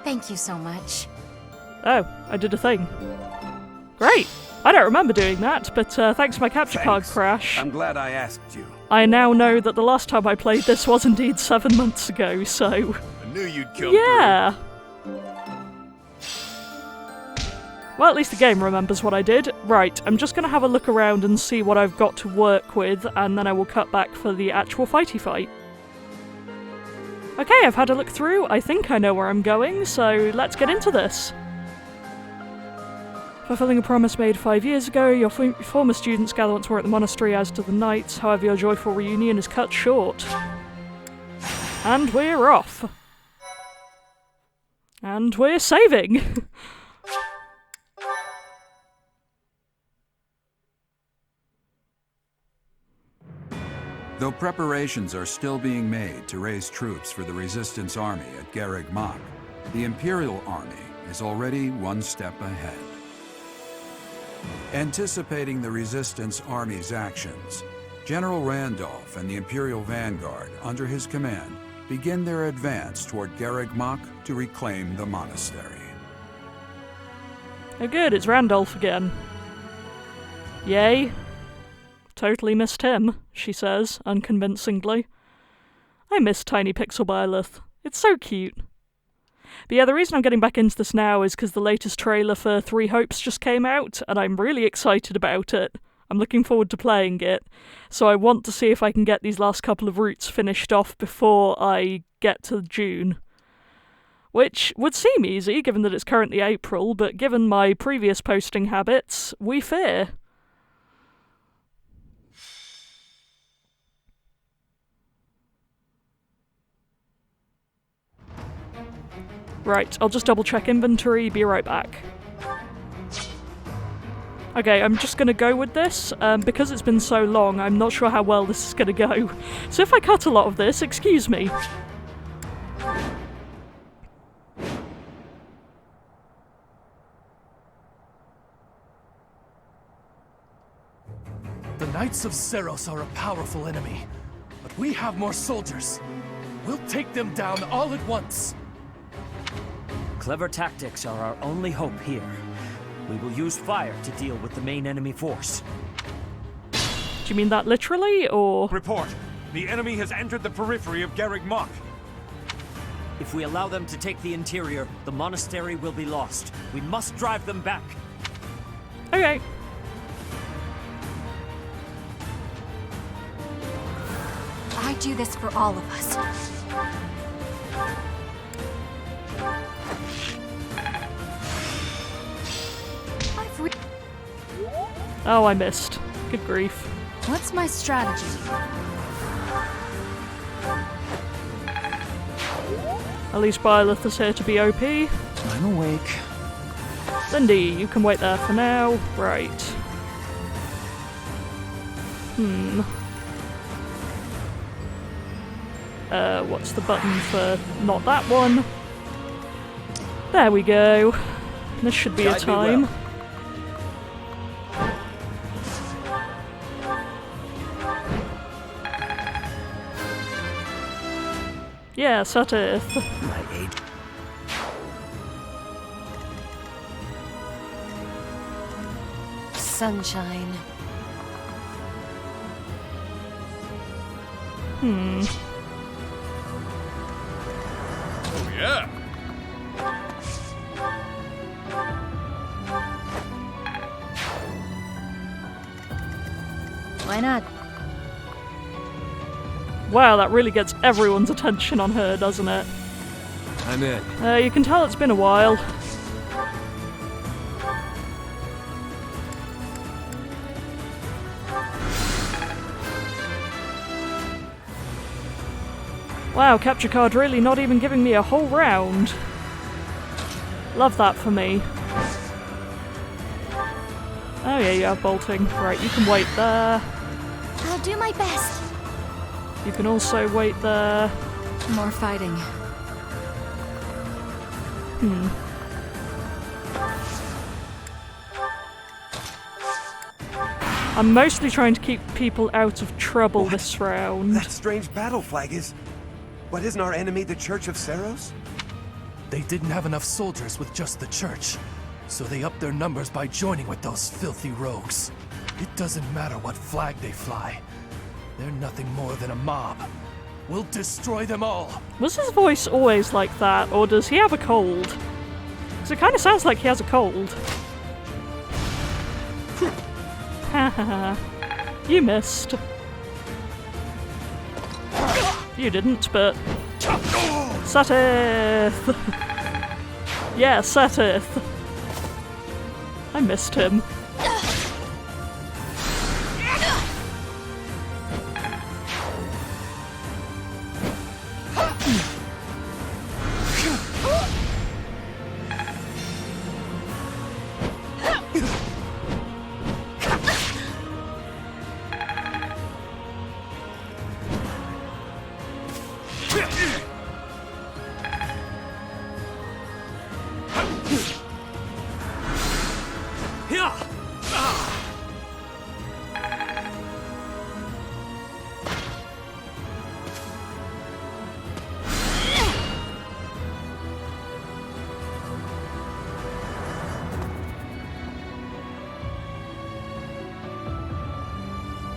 Thank you so much. Oh, I did a thing. Great! I don't remember doing that, but thanks to my capture card crash, I'm glad I asked you. I now know that the last time I played this was indeed 7 months ago, so... I knew you'd come yeah! Well, at least the game remembers what I did. Right, I'm just going to have a look around and see what I've got to work with, and then I will cut back for the actual fighty fight. Okay, I've had a look through. I think I know where I'm going, so let's get into this. Fulfilling a promise made 5 years ago, your former students gather once more at the monastery as do the knights. However, your joyful reunion is cut short. And we're off. And we're saving. Though preparations are still being made to raise troops for the Resistance Army at Garreg Mach, the Imperial Army is already one step ahead. Anticipating the Resistance Army's actions, General Randolph and the Imperial Vanguard, under his command, begin their advance toward Garreg Mach to reclaim the monastery. Oh good, it's Randolph again. Yay. Totally missed him, she says, unconvincingly. I miss Tiny Pixel Byleth. It's so cute. But yeah, the reason I'm getting back into this now is because the latest trailer for Three Hopes just came out, and I'm really excited about it. I'm looking forward to playing it, so I want to see if I can get these last couple of routes finished off before I get to June. Which would seem easy, given that it's currently April, but given my previous posting habits, we fear. Right, I'll just double check inventory, be right back. Okay, I'm just gonna go with this. Because it's been so long, I'm not sure how well this is gonna go. So if I cut a lot of this, excuse me. The Knights of Seros are a powerful enemy, but we have more soldiers. We'll take them down all at once. Clever tactics are our only hope here. We will use fire to deal with the main enemy force. Do you mean that literally, or...? Report! The enemy has entered the periphery of Garreg Mach. If we allow them to take the interior, the monastery will be lost. We must drive them back. Okay. I do this for all of us. Oh, I missed. Good grief. What's my strategy? At least Byleth is here to be OP. I'm awake. Lindy, you can wait there for now. Right. What's the button for not that one? There we go. This should be a time. Yes, that is. My aid. Sunshine. Oh, yeah. Why not? Wow, that really gets everyone's attention on her, doesn't it? I'm in. You can tell it's been a while. Wow, capture card really not even giving me a whole round. Love that for me. Oh yeah, you have bolting. Right, you can wait there. I'll do my best. You can also wait there. More fighting. I'm mostly trying to keep people out of trouble this round. That strange battle flag is... But isn't our enemy the Church of Seros? They didn't have enough soldiers with just the church, so they upped their numbers by joining with those filthy rogues. It doesn't matter what flag they fly. They're nothing more than a mob. We'll destroy them all. Was his voice always like that, or does he have a cold? Because it kind of sounds like he has a cold. Haha. You missed. You didn't, but Satith! Yeah, Satith. I missed him.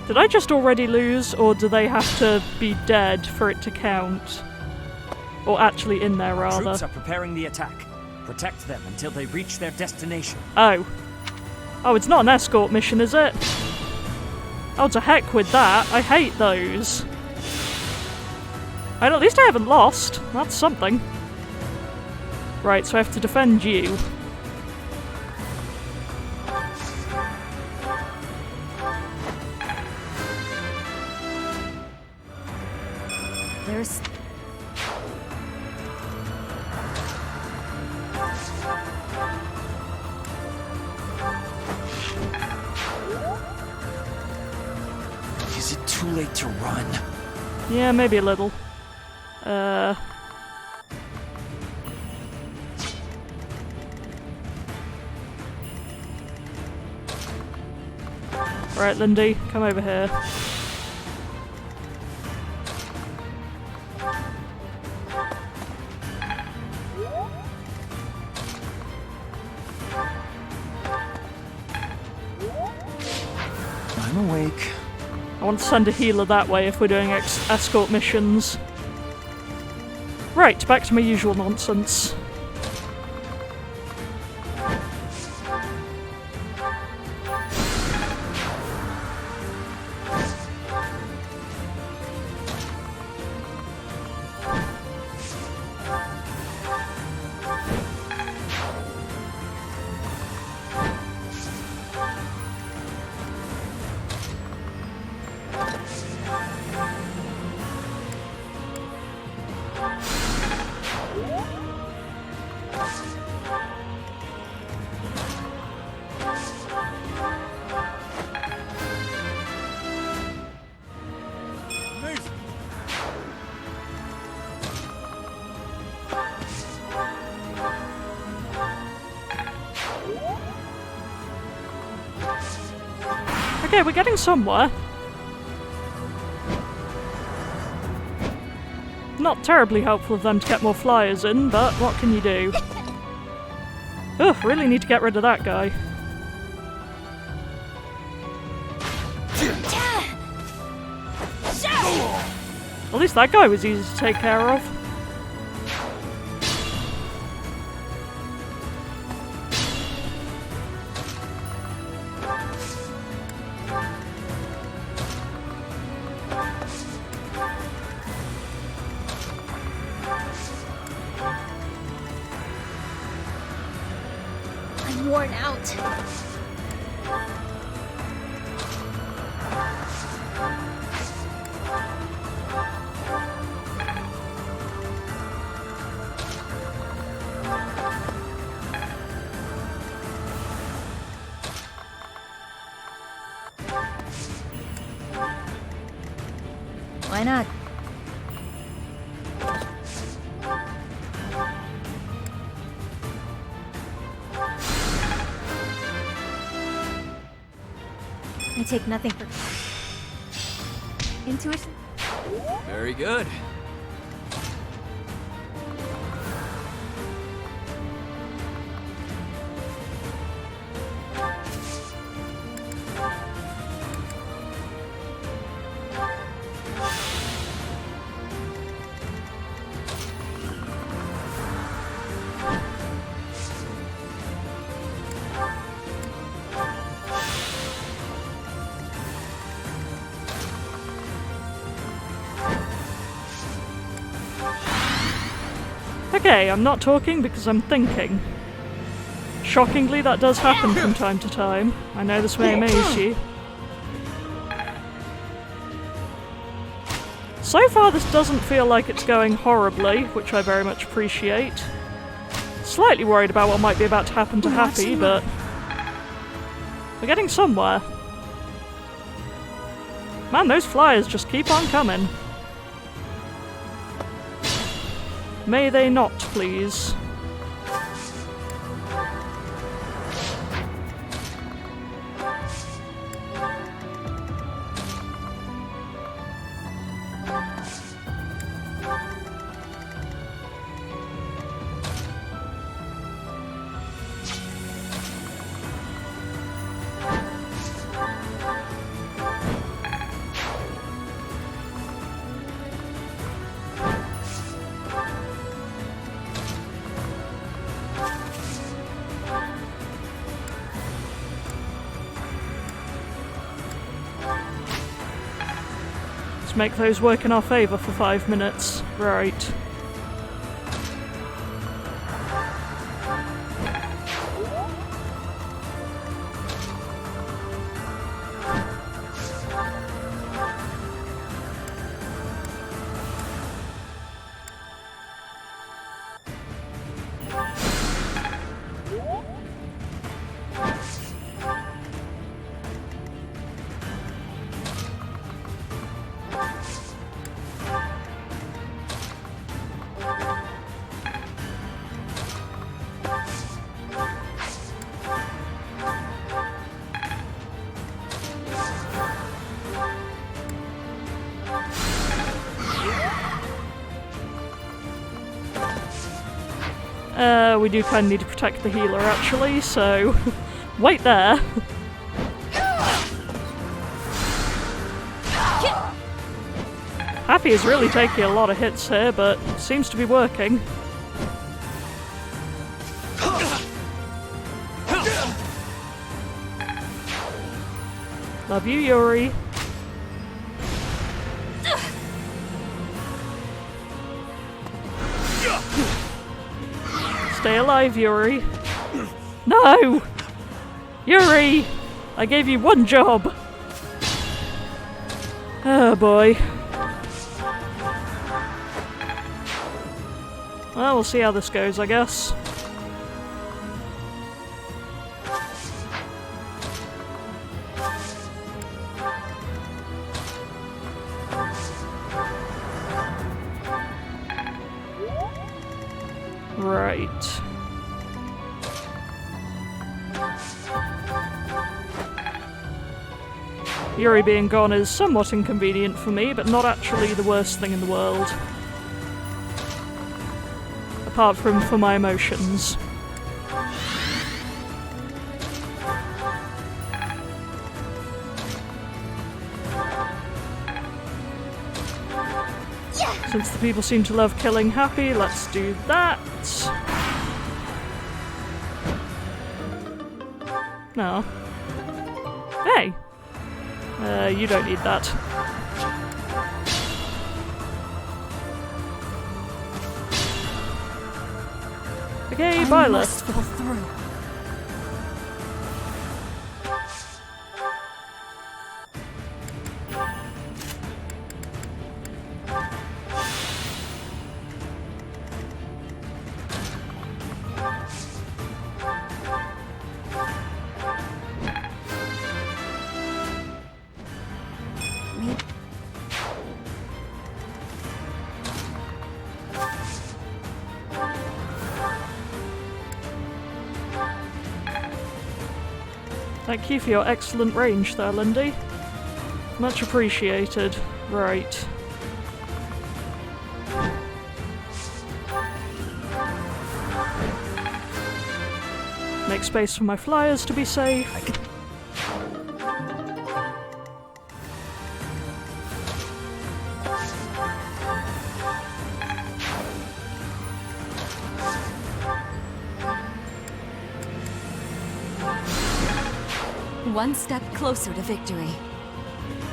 Did I just already lose, or do they have to be dead for it to count? Or actually in there, rather. Troops are preparing the attack. Protect them until they reach their destination. Oh. Oh, it's not an escort mission, is it? Oh, to heck with that. I hate those. And at least I haven't lost. That's something. Right, so I have to defend you. There's... Is it too late to run? Yeah, maybe a little. Right, Lindy, come over here. I'm awake. I want to send a healer that way if we're doing escort missions. Right, back to my usual nonsense. Okay, we're getting somewhere. Not terribly helpful of them to get more flyers in, but what can you do? Ugh, really need to get rid of that guy. At least that guy was easy to take care of. I'm worn out. Why not? I take nothing for intuition. Very good. Okay, I'm not talking because I'm thinking. Shockingly, that does happen from time to time. I know this may amaze you. So far, this doesn't feel like it's going horribly, which I very much appreciate. Slightly worried about what might be about to happen to Happy, but we're getting somewhere. Man, those flyers just keep on coming. May they not, please. Make those work in our favour for 5 minutes. Right. We do kind of need to protect the healer, actually, so wait there. Happy is really taking a lot of hits here, but seems to be working. Love you, Yuri. Stay alive, Yuri. No! Yuri! I gave you one job! Oh boy. Well, we'll see how this goes, I guess. Right. Yuri being gone is somewhat inconvenient for me, but not actually the worst thing in the world. Apart from for my emotions. Since the people seem to love killing Happy, let's do that. No. Hey! You don't need that. Okay, bye, left. Thank you for your excellent range there, Lindy. Much appreciated. Right. Make space for my flyers to be safe. One step closer to victory.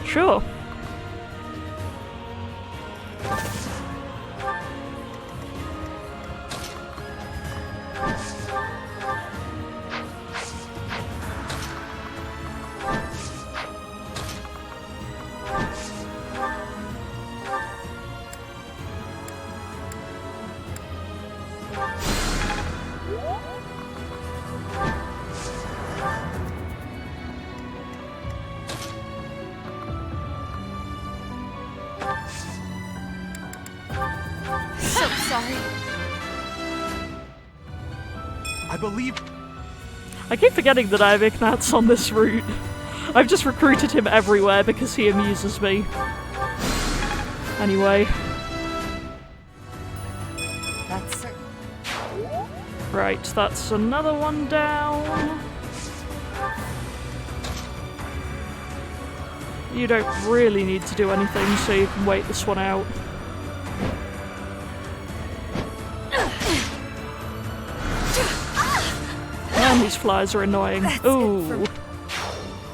Sure. So sorry. I believe... I keep forgetting that I have Ignatz on this route. I've just recruited him everywhere because he amuses me. Anyway. That's certain. Right, that's another one down. You don't really need to do anything, so you can wait this one out. And these flies are annoying. Ooh.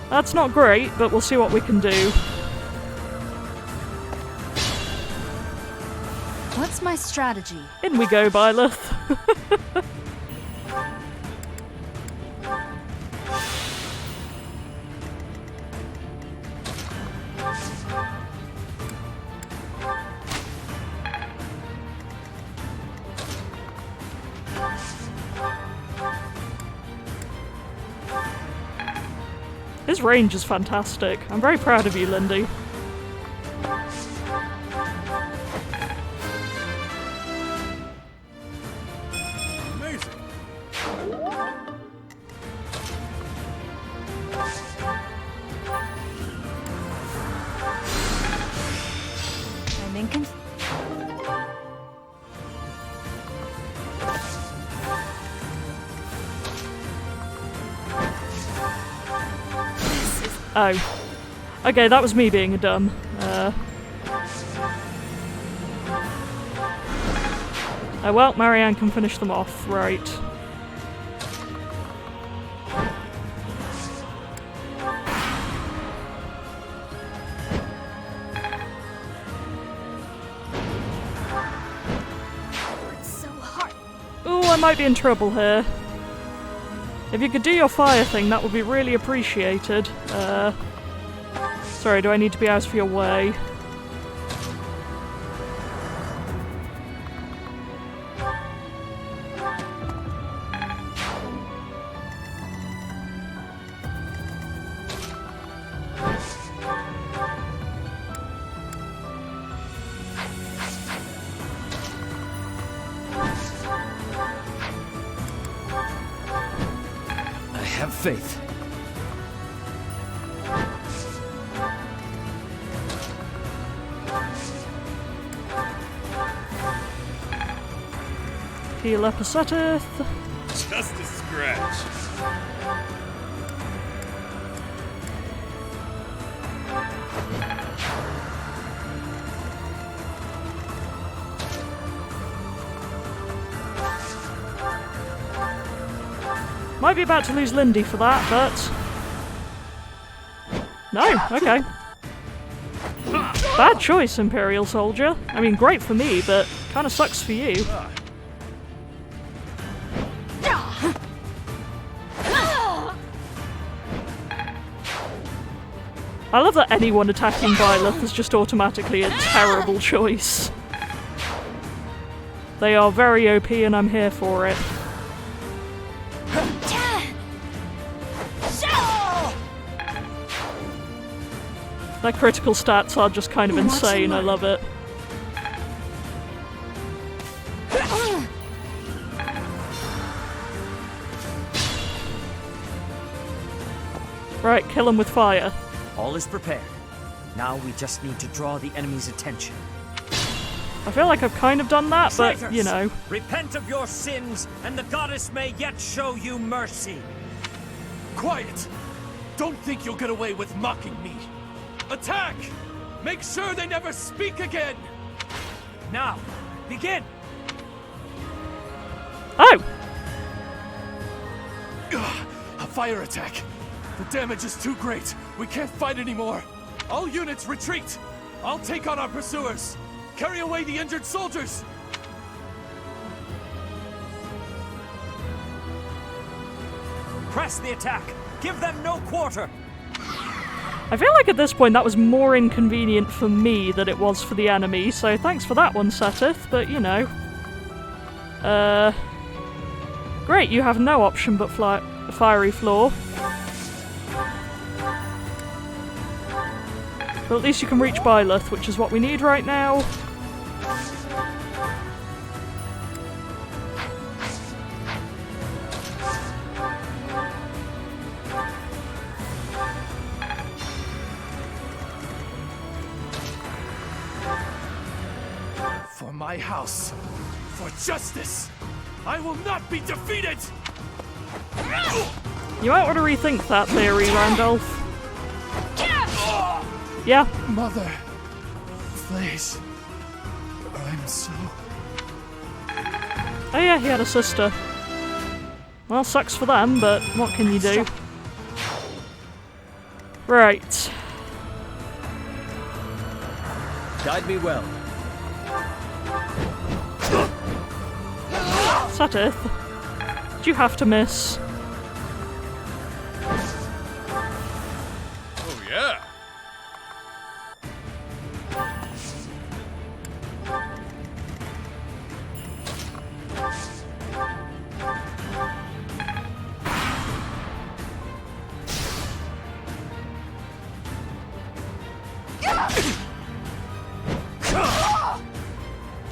That's not great, but we'll see what we can do. What's my strategy? In we go, Byleth. His range is fantastic. I'm very proud of you, Lindy. Amazing. I'm in conf- Oh. Okay, that was me being a dumb. Oh well, Marianne can finish them off, right. It's so hard. Ooh, I might be in trouble here. If you could do your fire thing, that would be really appreciated. Sorry, do I need to be out of your way? Have faith. Heal up a Seteth. Just a scratch. Might be about to lose Lindy for that, but... No, okay. Bad choice, Imperial Soldier. I mean, great for me, but kinda sucks for you. I love that anyone attacking Byleth is just automatically a terrible choice. They are very OP and I'm here for it. Their critical stats are just kind of insane, I love it. Right, kill him with fire. All is prepared. Now we just need to draw the enemy's attention. I feel like I've kind of done that, but, you know. Repent of your sins, and the goddess may yet show you mercy. Quiet! Don't think you'll get away with mocking me. Attack! Make sure they never speak again! Now, begin! Oh! A fire attack. The damage is too great. We can't fight anymore. All units retreat. I'll take on our pursuers. Carry away the injured soldiers. Press the attack. Give them no quarter. I feel like at this point that was more inconvenient for me than it was for the enemy, so thanks for that one, Seteth, but you know. Great, you have no option but fiery floor. But at least you can reach Byleth, which is what we need right now. For my house, for justice, I will not be defeated! You might want to rethink that theory, Randolph. Yeah. Mother, please. I'm so... Oh yeah, he had a sister. Well, sucks for them, but what can you do? Right. Guide me well. Satith, do you have to miss? Oh, yeah.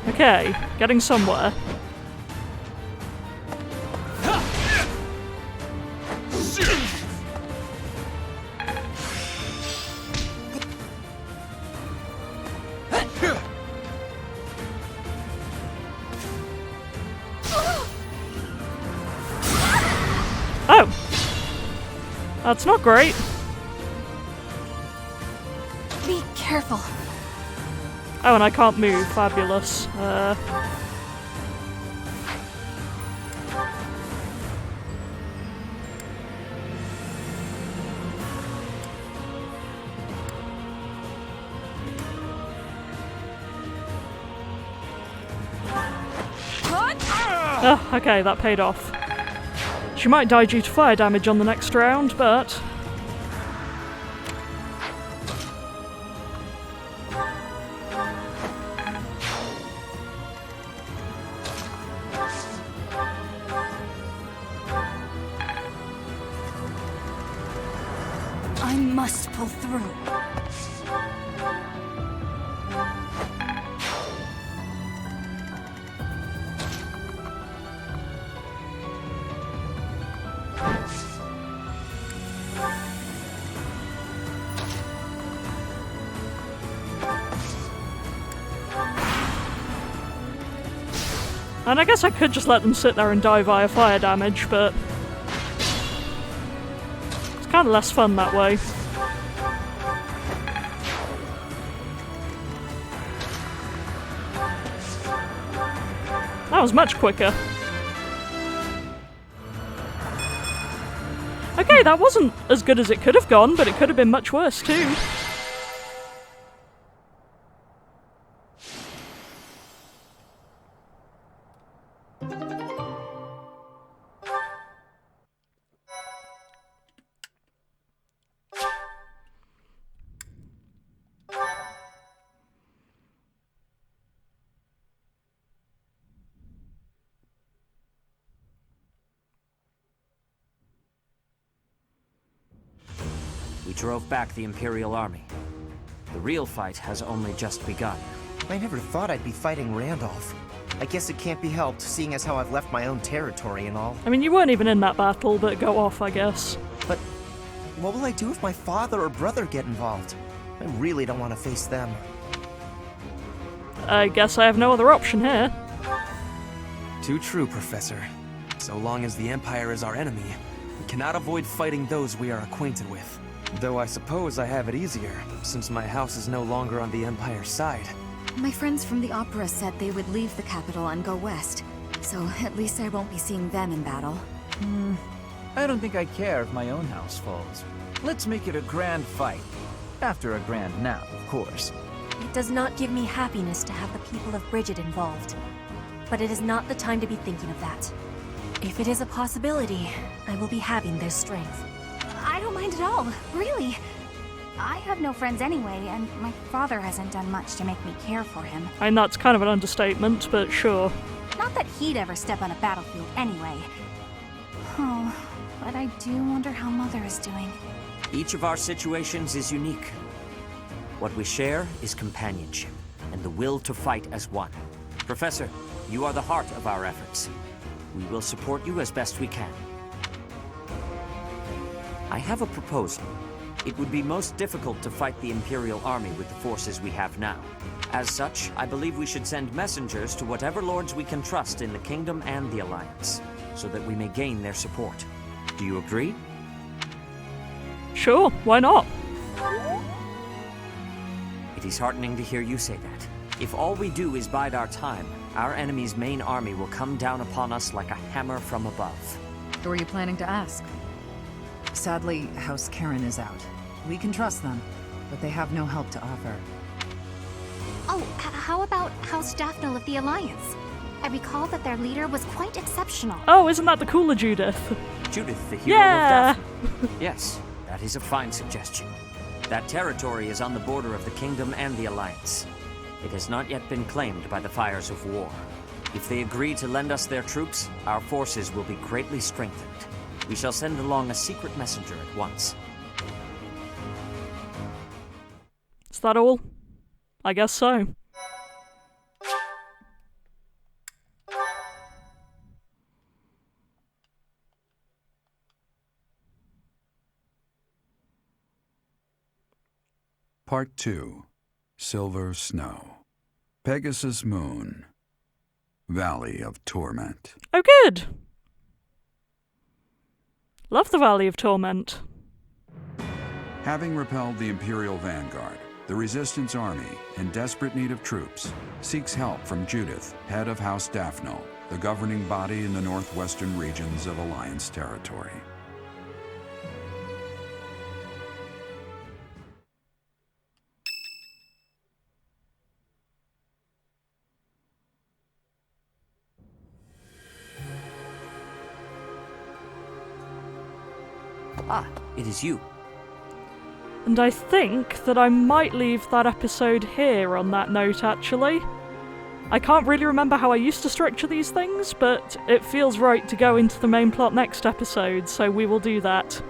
Okay, getting somewhere. Oh! That's not great. Be careful. Oh, and I can't move. Fabulous. Oh, okay, that paid off. She might die due to fire damage on the next round, but... I must pull through. And I guess I could just let them sit there and die via fire damage, but... it's kind of less fun that way. That was much quicker. Okay, that wasn't as good as it could have gone, but it could have been much worse too. We drove back the Imperial Army. The real fight has only just begun. I never thought I'd be fighting Randolph. I guess it can't be helped, seeing as how I've left my own territory and all. I mean, you weren't even in that battle, but go off, I guess. But what will I do if my father or brother get involved? I really don't want to face them. I guess I have no other option here. Too true, Professor. So long as the Empire is our enemy, we cannot avoid fighting those we are acquainted with. Though I suppose I have it easier, since my house is no longer on the Empire's side. My friends from the opera said they would leave the capital and go west, so at least I won't be seeing them in battle. I don't think I care if my own house falls. Let's make it a grand fight. After a grand nap, of course. It does not give me happiness to have the people of Bridget involved. But it is not the time to be thinking of that. If it is a possibility, I will be having their strength. I don't mind at all, really. I have no friends anyway, and my father hasn't done much to make me care for him. I mean, that's kind of an understatement, but sure. Not that he'd ever step on a battlefield anyway. Oh, but I do wonder how Mother is doing. Each of our situations is unique. What we share is companionship, and the will to fight as one. Professor, you are the heart of our efforts. We will support you as best we can. I have a proposal. It would be most difficult to fight the Imperial Army with the forces we have now. As such, I believe we should send messengers to whatever lords we can trust in the Kingdom and the Alliance, so that we may gain their support. Do you agree? Sure, why not? It is heartening to hear you say that. If all we do is bide our time, our enemy's main army will come down upon us like a hammer from above. Who are you planning to ask? Sadly, House Karen is out. We can trust them, but they have no help to offer. Oh, how about House Daphne of the Alliance? I recall that their leader was quite exceptional. Oh, isn't that the cooler Judith? Judith, the hero Yeah! of Daphne. Yes, that is a fine suggestion. That territory is on the border of the Kingdom and the Alliance. It has not yet been claimed by the fires of war. If they agree to lend us their troops, our forces will be greatly strengthened. We shall send along a secret messenger at once. Is that all? I guess so. Part 2. Silver Snow. Pegasus Moon. Valley of Torment. Oh, good! Love the Valley of Torment. Having repelled the Imperial Vanguard, the Resistance Army, in desperate need of troops, seeks help from Judith, head of House Daphne, the governing body in the northwestern regions of Alliance territory. Ah, it is you. And I think that I might leave that episode here on that note, actually. I can't really remember how I used to structure these things, but it feels right to go into the main plot next episode, so we will do that.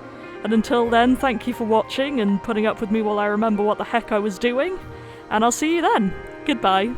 And until then, thank you for watching and putting up with me while I remember what the heck I was doing, and I'll see you then. Goodbye.